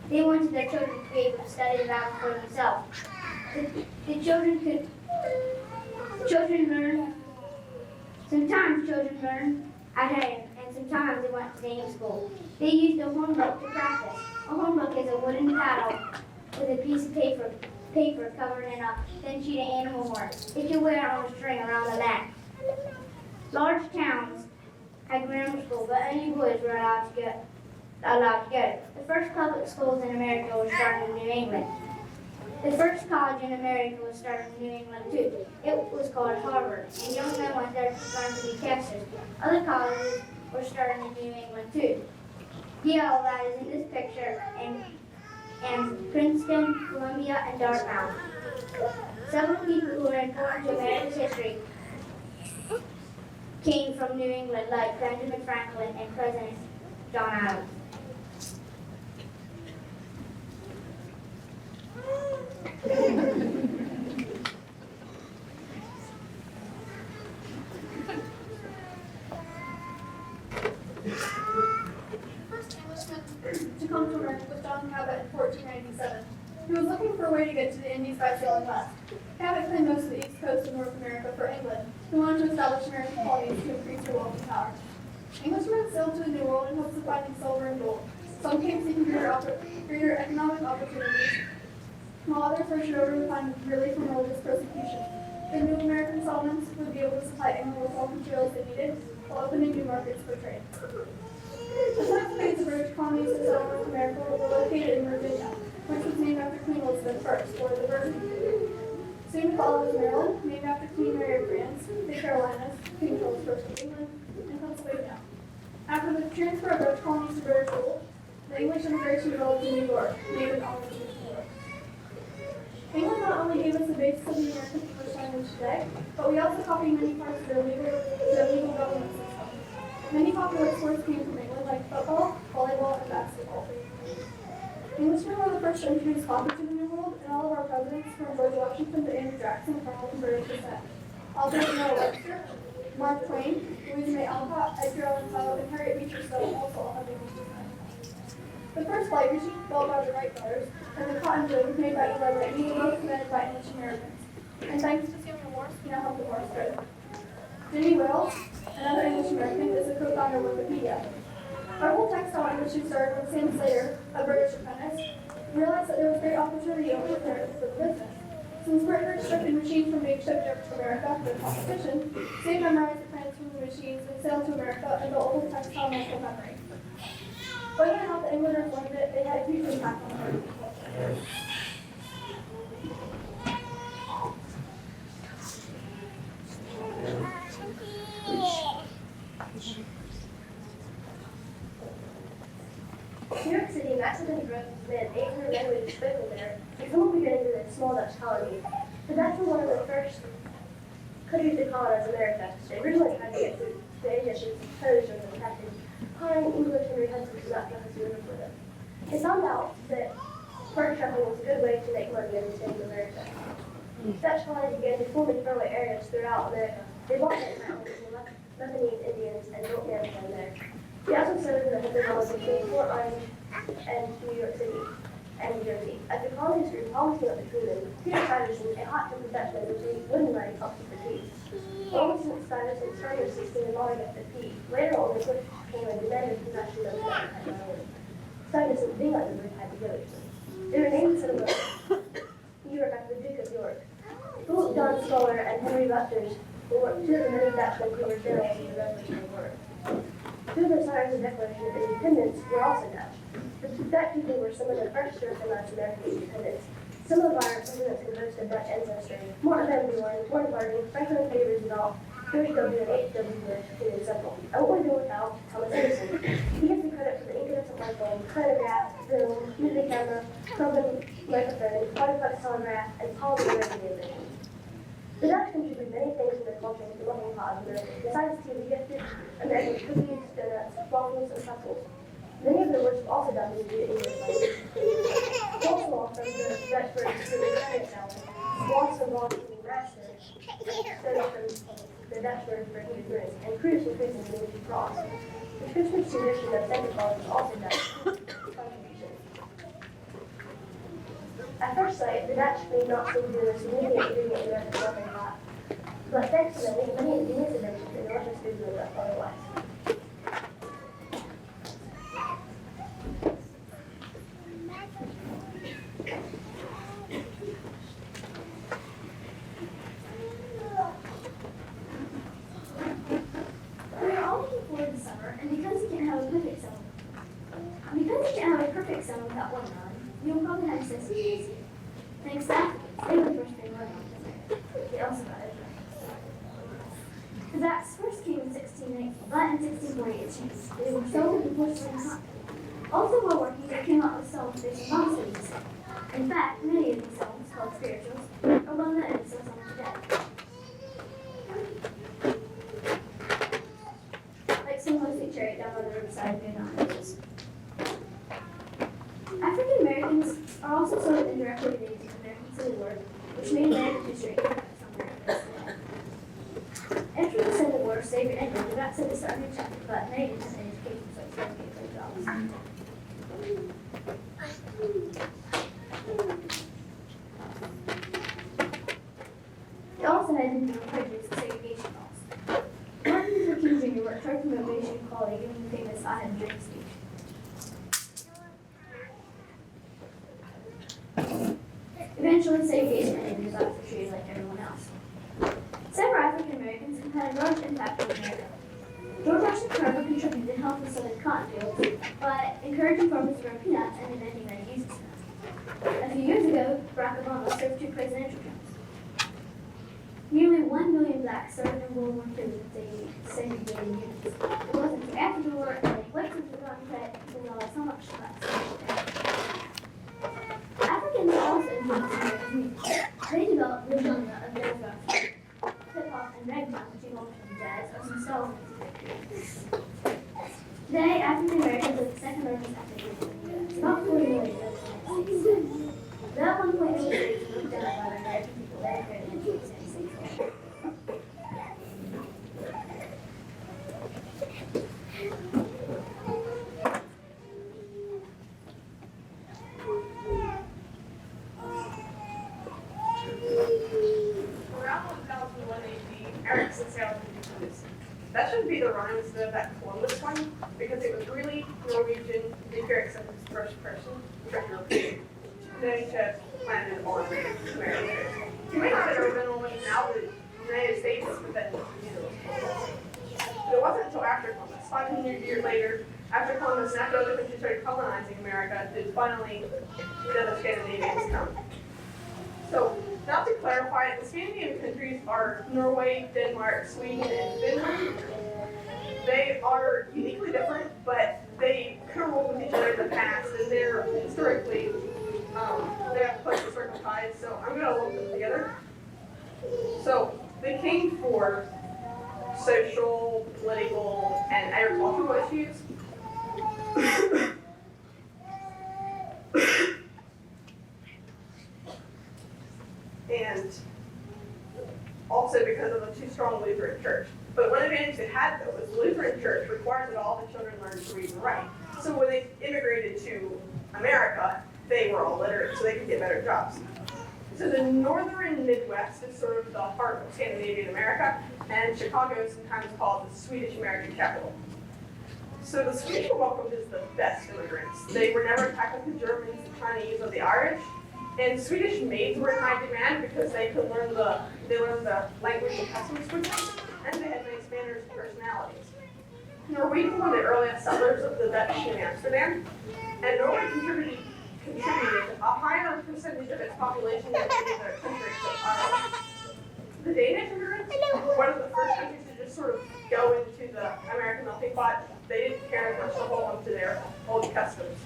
They wanted their children to be able to study the Bible for themselves. The children learn. Sometimes children learn at home, and sometimes they went to native school. They used a hornbook to practice. A hornbook is a wooden paddle with a piece of paper covered in a thin sheet of animal horn. It could wear on a string around the neck. Large towns had grammar school, but only boys were allowed to go. The first public schools in America were started in New England. The first college in America was started in New England too. It was called Harvard, and young men went there to learn to be casters. Other colleges were started in New England too. Yale, that is in this picture, and Princeton, Columbia, and Dartmouth. Several people who are important to America's history came from New England, like Benjamin Franklin and President John Adams. First Englishman to come to America was John Cabot in 1497. He was looking for a way to get to the Indies by sailing west. Cabot claimed most of the east coast of North America for England, who wanted to establish American colonies to increase their wealth and power. Englishmen sailed to the New World in hopes of finding silver and gold. Some came seeking greater economic opportunities, while others were over to find relief from religious persecution. The new American settlements would be able to supply England with all the materials they needed, while opening new markets for trade. The first phase of British colonies to settle North America were located in Virginia, which was named after Queen Elizabeth I, or the Virgin. Soon followed was Maryland, named after Queen Mary of France, the Carolinas, King Charles I of England, and Pennsylvania. After the transfer of Dutch colonies to British rule, the English immigration developed in New York, named in honor of New York. England not only gave us the basis of the American English language today, but we also copied many parts of their legal government system. Many popular sports came from England, like football, volleyball, and basketball. Englishmen were the first to introduce coffee to the New World, and all of our presidents, from George Washington to Andrew Jackson, are all from British descent. Alexander Webster, Mark Twain, Louisa May Alcott, Edgar Allan Poe, and Harriet Beecher Stowe also all have English descent. The first flight machine, built by the Wright brothers, and the cotton gin made by Eli Whitney, were both invented by English Americans. And thanks to Samuel Morse, we now have the Morse code. Jimmy Wales, another English American, is the co-founder of Wikipedia. Our whole textile industry started when Sam Slater, a British apprentice, realized that there was great opportunity over there for the business. Since Britain restricted machines from being shipped over to America for competition, Sam memorized the plans from the machines and sailed to America and built a whole textile muscle memory. Whether or not the Englanders learned it, they had a huge impact on American culture. New York City massively grew to an 800 languages spoken there, and some will be getting to the small Dutch colony. The Dutch were one of the first countries to colonize America. They originally tried to get through the Egyptians opposed during the Captain Pine, English, Henry Hudson could not trust the river for them. They found out that fur traveling was a good way to make money in the state of America. Dutch colonies began to form in faraway areas throughout America. They bought their mountains and left Lebanese Indians and built mansions there. They also settled in the Hudson between Fort Orange and New York City and New Jersey. As the colonies grew, policy went between them. Peter Stuyvesant, a hot-tempered Dutchman, was doing wooden money opposite the peace. Only since Stuyvesant started assisting in law against the peace, later on the British came and demanded possession of the island. Stuyvesant, being like the British, had to go. They were named the settlement New York after the Duke of York. Philip John Scholar and Henry Rutgers were two of the many Dutchmen who were generals in the Revolutionary War. Two of the signers of the Declaration of Independence were also Dutch. The Dutch people were some of the first to recognize American independence. Some of our presidents could boast of Dutch ancestry. Martin Van Buren, Warren Harding, Franklin D. Roosevelt, George W. and H.W. Bush, to name several. I won't do without Thomas Edison. He gets the credit for the incandescent light bulb, phonograph, film, music camera, Coleman microphone, Polyplex telegraph, and polymer radio inventions. The Dutch contributed many things to their culture to the melting pot of America. Besides tea, we gifted American cookies, donuts, waffles, and pretzels. Many of the words were also done in the English language. Coleslaw from the Dutch word to the Italian salad, squash from raw to rash Dutchman, studied from the Dutchman for his roots, and Cruz was raised in the New Cross. The Christmas tradition of Santa Claus is also Dutch contribution. At first sight, the Dutch may not seem to be a significant ingredient in American welfare life, but thanks to them, many of the Venus inventions and delicious foods were left otherwise. We're all looking forward to summer, and because you can't have a perfect summer, without watermelon, you'll probably have necessities. Thanks to Africans, they were the first thing learned on They also got it. The Blacks first came in 1690, but in 1640 it changed. They were sold in the porcelain cotton. Also while working, they came up with songs based on Bible studies. In fact, many of these songs, called spirituals, are well known and still sung today. Like Simplistic Chariot down by the riverside of Vietnam. African Americans are also sort of indirectly related to the American Civil War, which made American history impact on Americans today. After the Civil War, slavery ended, the Blacks had to start a new chapter, but many didn't have an education, so it's going to get their jobs. They also had to do prejudice and segregation laws. Martin Luther King Jr. worked hard to promote racial equality, giving the famous I Have a Dream speech. Eventually, segregation ended and the Blacks were treated like everyone else. Several African Americans have had a large impact on America. George Washington Carver contributed to help the southern cotton fields by encouraging farmers to grow peanuts and inventing ready-use peanuts. A few years ago, Barack Obama served 2 presidential terms. Nearly 1 million blacks served in World War II with the segregated units. It wasn't until after the war and they went to the Rotten Credit people realized how much blacks were. Africans also influenced American music. They developed the genre of jazz rock, hip-hop, and reggaeton, which evolved from jazz, are some styles of music. Today, African Americans are the second largest ethnic group in the U.S. About 40 million live in the United States. That 1.8 states were looked down by the American people that immigrated into the United States. Around 1001 AD, Erickson sailed into Columbus. That shouldn't be the rhyme instead of that Columbus one, because it was really Norwegian. Leif Erikson was the first person known to have landed on America. He may not have ever been on now the United States, but then, But it wasn't until after Columbus, 500 years later, after Columbus and after other countries started colonizing America, did finally the other Scandinavians come. So, now to clarify, the Scandinavian countries are Norway, Denmark, Sweden, and Finland. They are uniquely different, but they co-ruled with each other in the past, and they're historically, they have close historical ties, so I'm going to lump them together. So, they came for social, political, and agricultural issues. And also because of the too strong Lutheran Church. But one advantage they had, though, was the Lutheran Church required that all the children learn to read and write. So when they immigrated to America, they were all literate, so they could get better jobs. So the northern Midwest is sort of the heart of Scandinavian America, and Chicago is sometimes called the Swedish American capital. So the Swedish were welcomed as the best immigrants. They were never attacked like the Germans, the Chinese, or the Irish. And Swedish maids were in high demand because they could learn the language and customs quickly, and they had nice manners and personalities. Norwegians were the earliest settlers of the Dutch in Amsterdam, and Norway contributed a higher percentage of its population than any other country except Ireland. The Danish immigrants were one of the first countries to just sort of go into the American melting pot. They didn't care as much to hold on to their old customs.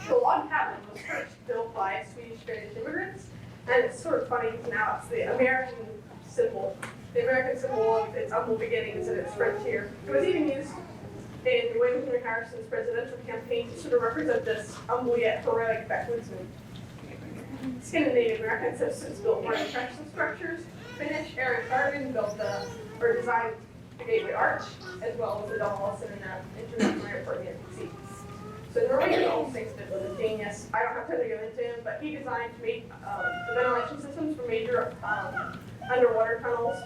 The log cabin was first built by Swedish immigrants, and it's sort of funny because now it's the American symbol. The American symbol of its humble beginnings and its frontier. It was even used in William Henry Harrison's presidential campaign to sort of represent this humble yet heroic backwoodsman. Scandinavian Americans have since built more impressive structures, Finnish Eric Garvin built or designed the Gateway Arch, as well as the Donald Wilson International Airport in the NBC. So Norwegian also thinks that was a genius. I don't have time to go into him, but he designed the ventilation systems for major underwater tunnels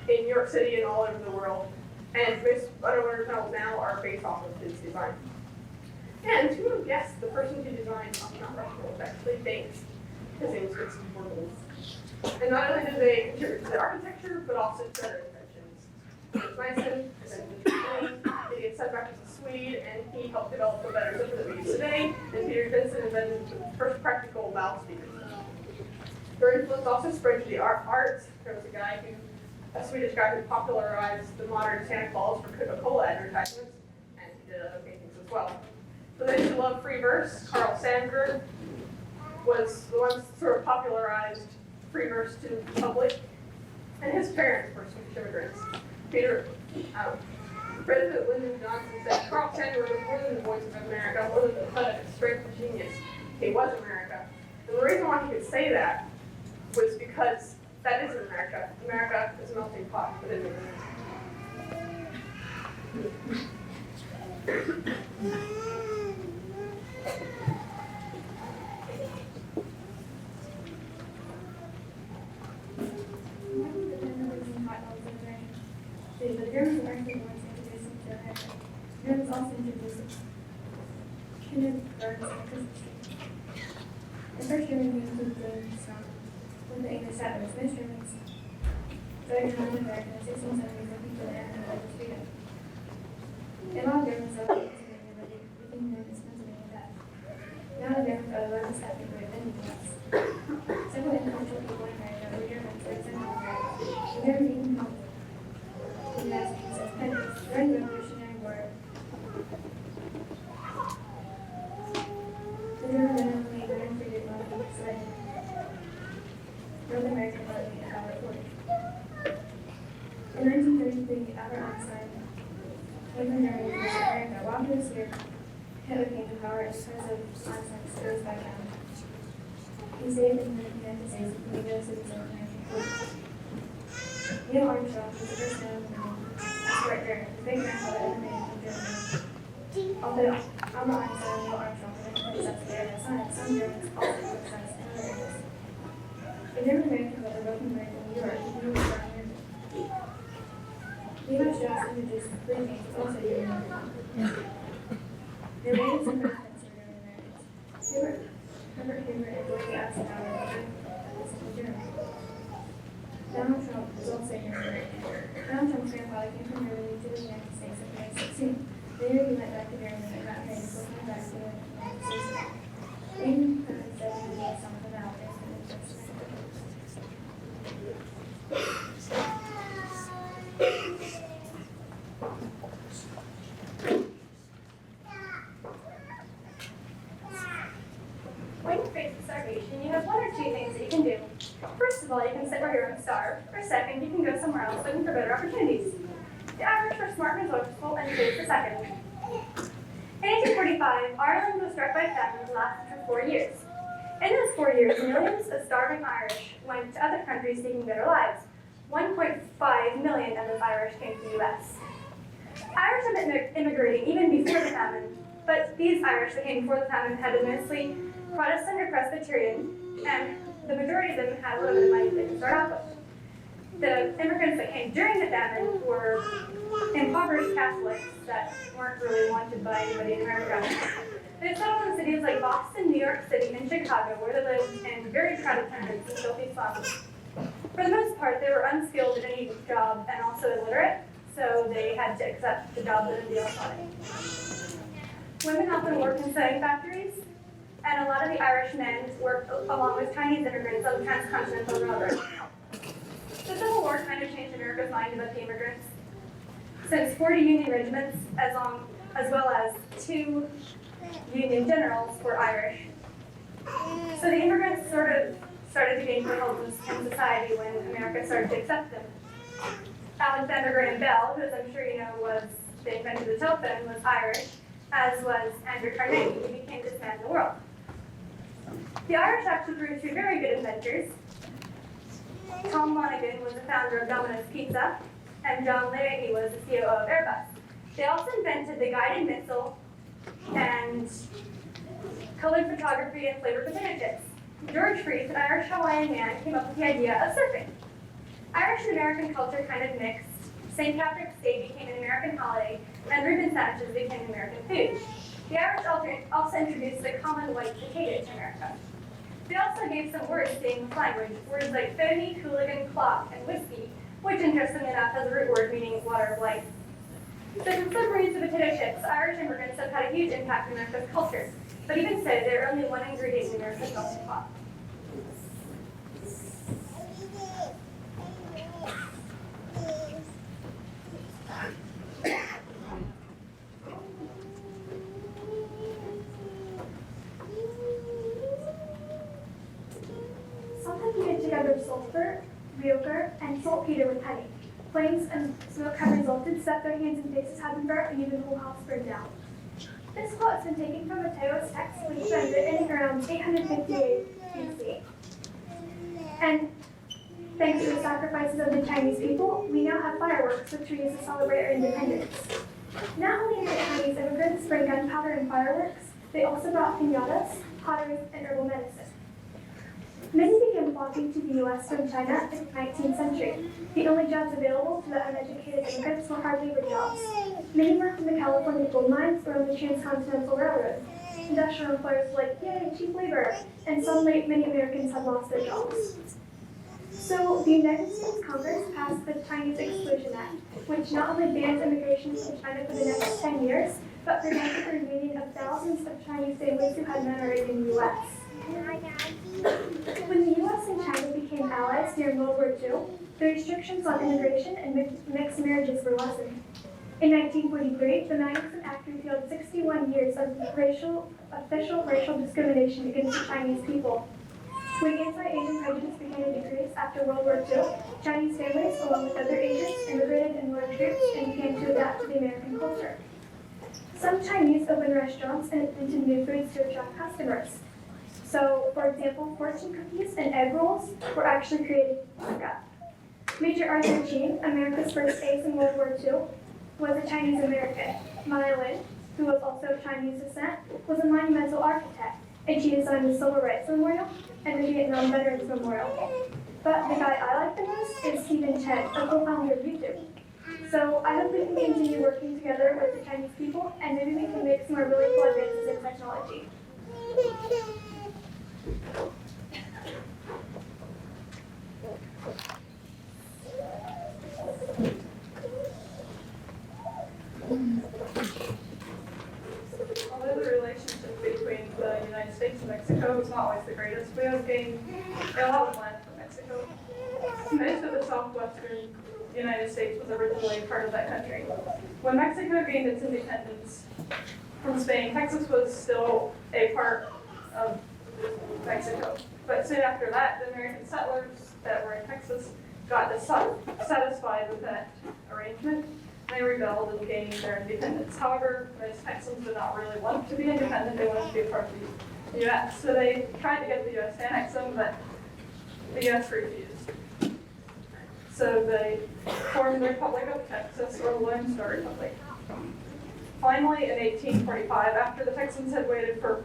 in New York City and all over the world. And most underwater tunnels now are based off of his design. And who would have guessed the person who designed Mount Rushmore was actually based? His name was Fritz Borgels. And not only did they contribute to the architecture, but also to other inventions. Nysen invented the subtractors of Swede, and he helped develop the better system that we use today. And Peter Vincent invented the first practical valve speakers. Their influence also spread to the arts. There was a Swedish guy who popularized the modern Santa Claus for Coca-Cola advertisements, and he did other paintings as well. For those who love free verse, Carl Sandburg was the one that sort of popularized free verse to the public, and his parents were Swedish immigrants. President Lyndon Johnson said, Carl Sandburg was more than the voice of America, more than the thud of its strength and genius. He was America. And the reason why he could say that was because that is America. America is a melting pot within America. The Germans were actually the ones introducing to America. Germans also introduced kindergartens and Christmas trees. The first German moved to James when the English settlers, most Germans started in America in the 1670s when people there had religious freedom. A lot of Germans are Pennsylvania, but they became known as Pennsylvania Dutch. Now the Germans are the largest ethnic group in the U.S. Several influential people in America were Germans or Central America. The German even helped the Massachusetts Pennies during the Revolutionary War. The German men and women were treated well and slaves. North American Party and Albert Ford. In 1933, Albert Einstein came from Germany to America. While he was here, Hitler came to power because of Einstein's service background. He stayed in the United States and became a citizen of American police. Neil Armstrong was the first known asteroid journey. His big grandfather immigrated from Germany. Although Albert Einstein and Neil Armstrong were the first up there in science, some Germans also took science in other areas. The German Americans that were both in New York moved to America. Levi Strauss introduced free games, also German Americans. Their ratings and presidents were German Americans. Herbert Hoover and Dwight Eisenhower were both German. Donald Trump was also German American. Donald Trump's grandfather came from Germany to the United States in 2016. Later he went back to Germany and got married before coming back to the United States. Lincoln President said he was some of the valley. When you face starvation, you have one or two things that you can do. First of all, you can sit where you're and starve. Or second, you can go somewhere else looking for better opportunities. The Irish were smart and resourceful, and chose the second. In 1845, Ireland was struck by famine and lasted for 4 years. In those 4 years, millions of starving Irish went to other countries seeking better lives. 1.5 million of those Irish came to the U.S. Irish had been immigrating even before the famine, but these Irish that came before the famine had been mostly Protestant or Presbyterian, and the majority of them had a little bit of money they could start off with. The immigrants that came during the famine were impoverished Catholics that weren't really wanted by anybody in America. They settled in cities like Boston, New York City, and Chicago, where they lived in very crowded tenements and filthy slums. For the most part, they were unskilled in any job and also illiterate, so they had to accept the job that anybody else wanted. Women often worked in sewing factories, and a lot of the Irish men worked along with Chinese immigrants on the transcontinental railroad. The Civil War kind of changed America's mind about the immigrants, since 40 Union regiments, as well as 2 Union generals, were Irish. So the immigrants sort of started to gain foothold in society when America started to accept them. Alexander Graham Bell, who, as I'm sure you know, was the inventor of the telephone, was Irish, as was Andrew Carnegie, who became this man in the world. The Irish actually proved to be very good inventors. Tom Monaghan was the founder of Domino's Pizza, and John Leahy was the CEO of Airbus. They also invented the guided missile and colored photography and flavored potato chips. George Freeth, an Irish Hawaiian man, came up with the idea of surfing. Irish and American culture kind of mixed. St. Patrick's Day became an American holiday, and Reuben sandwiches became American food. The Irish also introduced the common white potato to America. They also gave some words to English language, words like phony, hooligan, clock, and whiskey, which interestingly enough has a root word meaning water of life. So from submarines to potato chips, Irish immigrants have had a huge impact on America's culture. But even so, they're only one ingredient in America's melting pot. Sometimes heated together sulfur, riocher, and saltpeter with honey. Flames and smoke have resulted, set their hands and faces have been burnt, and even the whole house burned down. This quote has been taken from a Taoist text which was written around 858 BC. And thanks to the sacrifices of the Chinese people, we now have fireworks which we use to celebrate our independence. Not only did Chinese immigrants bring gunpowder and fireworks, they also brought piñatas, pottery, and herbal medicine. Many began flocking to the U.S. from China in the 19th century. The only jobs available to the uneducated immigrants were hard labor jobs. Many worked in the California gold mines or on the Transcontinental Railroad. Industrial employers were like, yay, cheap labor, and suddenly many Americans had lost their jobs. So the United States Congress passed the Chinese Exclusion Act, which not only bans immigration from China for the next 10 years, but prevented the reunion of thousands of Chinese families who had married in the U.S. When the U.S. and China became allies during World War II, the restrictions on immigration and mixed marriages were lessened. In 1943, the Magnuson Act repealed 61 years of official racial discrimination against the Chinese people. When anti-Asian prejudice began to decrease after World War II, Chinese families, along with other Asians, immigrated in large groups and began to adapt to the American culture. Some Chinese opened restaurants and invented new foods to attract customers. So, for example, fortune cookies and egg rolls were actually created in America. Major Arthur Gene, America's first ace in World War II, was a Chinese American. Maya Lin, who was also of Chinese descent, was a monumental architect, and she designed the Civil Rights Memorial and the Vietnam Veterans Memorial. But the guy I like the most is Stephen Chen, a co-founder of YouTube. So I hope we can continue working together with the Chinese people, and maybe we can make some more really cool advances in technology. Although the relationship between the United States and Mexico was not always the greatest, we have gained a lot of land from Mexico. Most of the southwestern United States was originally part of that country. When Mexico gained its independence from Spain, Texas was still a part of Mexico. But soon after that, the American settlers that were in Texas got dissatisfied with that arrangement. They rebelled and gained their independence. However, most Texans did not really want to be independent. They wanted to be a part of the U.S. So they tried to get the U.S. to annex them, but the U.S. refused. So they formed the Republic of Texas, or the Lone Star Republic. Finally, in 1845, after the Texans had waited for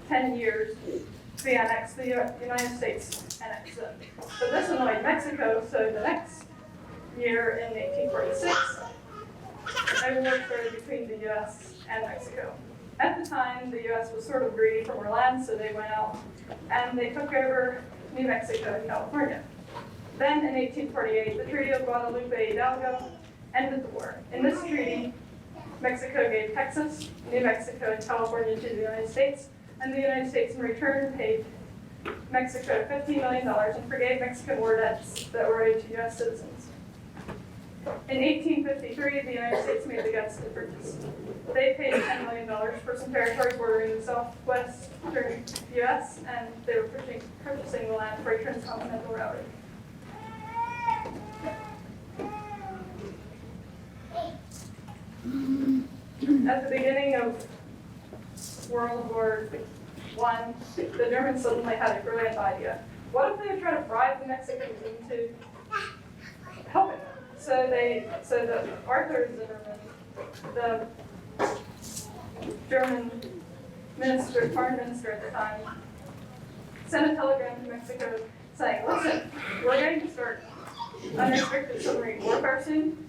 10 years to be annexed, the United States annexed them. So this annoyed Mexico, so the next year, in 1846, a war started between the U.S. and Mexico. At the time, the U.S. was sort of greedy for more land, so they went out and they took over New Mexico and California. Then, in 1848, the Treaty of Guadalupe Hidalgo ended the war. In this treaty, Mexico gave Texas, New Mexico, and California to the United States, and the United States in return paid Mexico $15 million and forgave Mexican war debts that were owed to U.S. citizens. In 1853, the United States made the guts to purchase. They paid $10 million for some territory bordering the southwestern U.S., and they were purchasing the land for a transcontinental railroad. At the beginning of World War I, the Germans suddenly had a brilliant idea. what if they would try to bribe the Mexicans into helping them? So the Arthur Zimmerman, the German minister, foreign minister at the time, sent a telegram to Mexico saying, listen, we're going to start unrestricted submarine warfare soon,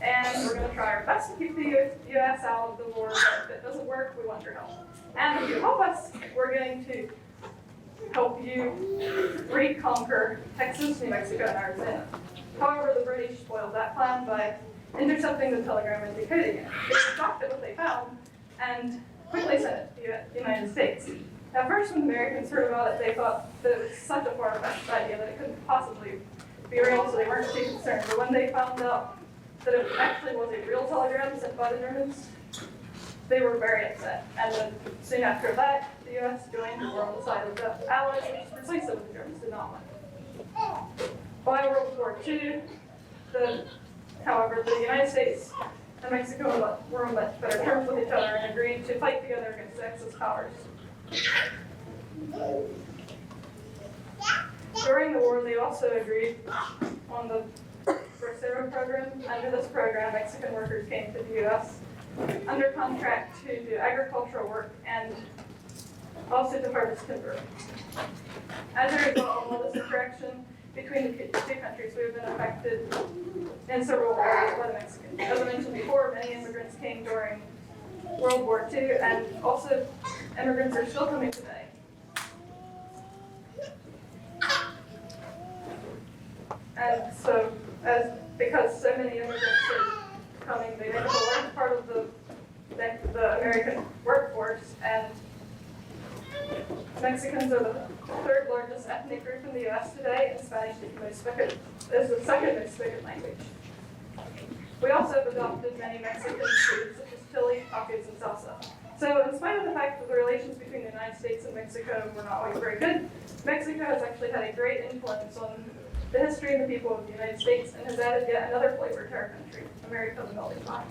and we're going to try our best to keep the U.S. out of the war, but if it doesn't work, we want your help. And if you help us, we're going to help you reconquer Texas, New Mexico, and Arizona. However, the British spoiled that plan by intercepting the telegram and decoding it. They were shocked at what they found and quickly sent it to the United States. At first, when the Americans heard about it, they thought that it was such a far-fetched idea that it couldn't possibly be real, so they weren't too concerned. But when they found out that it actually was a real telegram sent by the Germans, they were very upset. And then soon after that, the U.S. joined the war on the side of the Allies, which is precisely what the Germans did not want. By World War II, however, the United States and Mexico were on much better terms with each other and agreed to fight together against the Axis powers. During the war, they also agreed on the Bracero program. Under this program, Mexican workers came to the U.S. under contract to do agricultural work and also to harvest timber. As a result of all this interaction between the two countries, we have been affected in several ways by the Mexicans. As I mentioned before, many immigrants came during World War II, and also immigrants are still coming today. And so, because so many immigrants are coming, they make up a large part of the American workforce, and Mexicans are the third largest ethnic group in the U.S. today, and Spanish is the second most spoken language. We also have adopted many Mexican foods such as chili, tacos, and salsa. So in spite of the fact that the relations between the United States and Mexico were not always very good, Mexico has actually had a great influence on the history and the people of the United States and has added yet another flavor to our country, America the melting pot.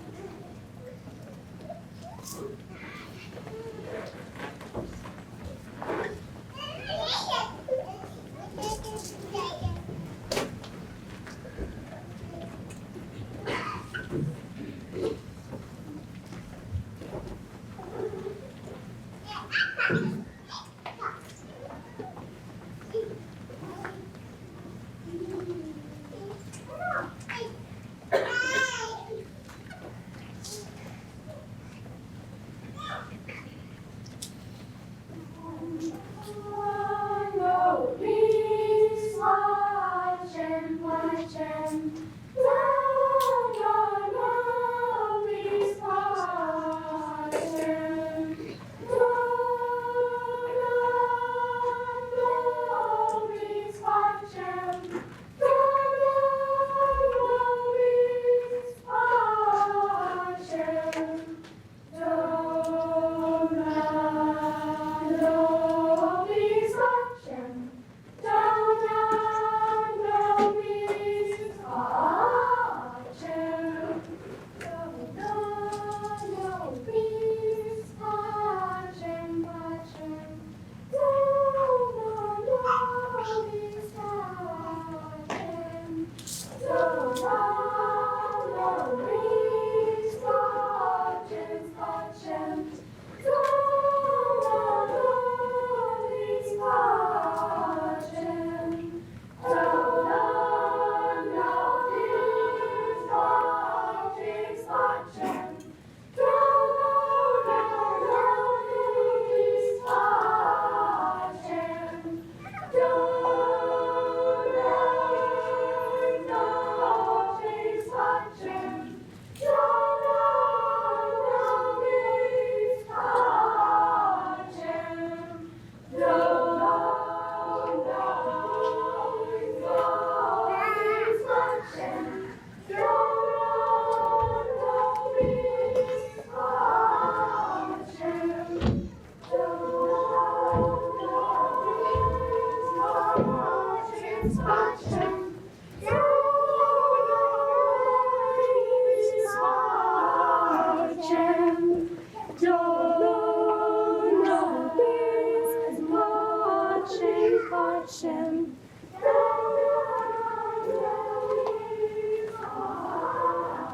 Watch and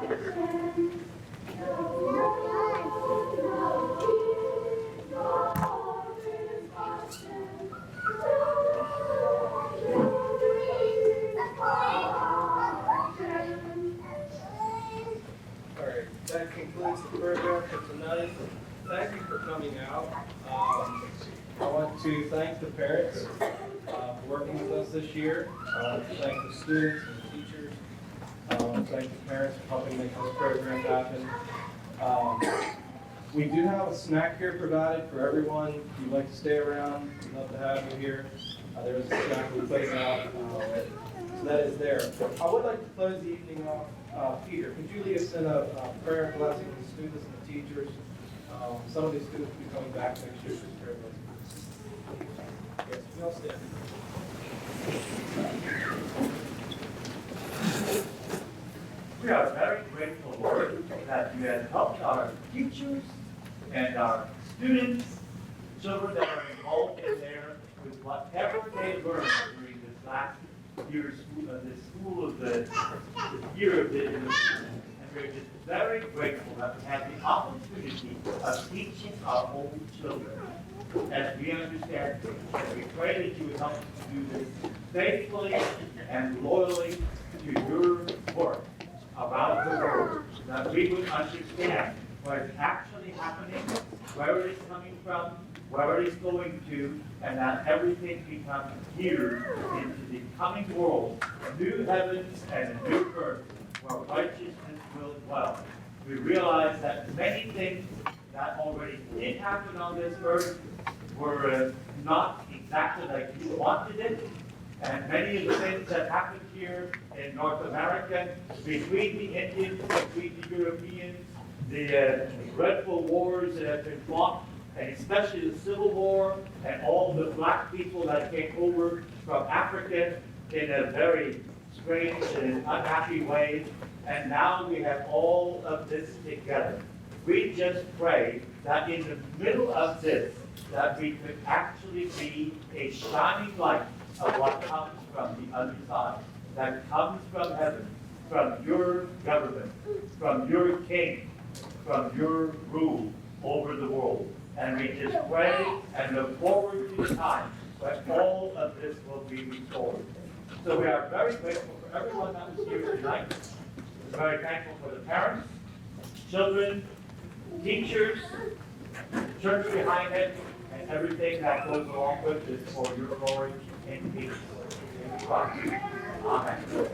All right, that concludes the program for tonight. Thank you for coming out. I want to thank the parents for working with us this year. I want to thank the students and the teachers. I want to thank the parents for helping make this program happen. We do have a snack here provided for everyone. If you'd like to stay around, we'd love to have you here. There is a snack we put out, so that is there. I would like to close the evening off. Peter, could you lead us in a prayer blessing for the students and the teachers? Some of these students will be coming back next year for prayer blessing. Yes, we all stand. We are very grateful, Lord, that you have helped our teachers and our students, children that are involved in there with whatever they learned during this last year of the year of the and we're just very grateful that we have the opportunity of teaching our own children as we understand things. And we pray that you would help us to do this faithfully and loyally to your work around the world, that we would understand what is actually happening, where it is coming from, where it is going to, and that everything becomes geared into the coming world, a new heavens and a new earth, where righteousness will dwell. We realize that many things that already did happen on this earth were not exactly like you wanted it, and many of the things that happened here in North America, between the Indians, between the Europeans, the dreadful wars that have been fought, and especially the Civil War, and all the black people that came over from Africa in a very strange and unhappy way. And now we have all of this together. We just pray that in the middle of this, that we could actually be a shining light of what comes from the other side, that comes from heaven, from your government, from your king, from your rule over the world. And we just pray and look forward to the time when all of this will be restored. So we are very grateful for everyone that was here tonight. We're very thankful for the parents, children, teachers, church behind it, and everything that goes along with it for your glory and peace. In Christ. Amen.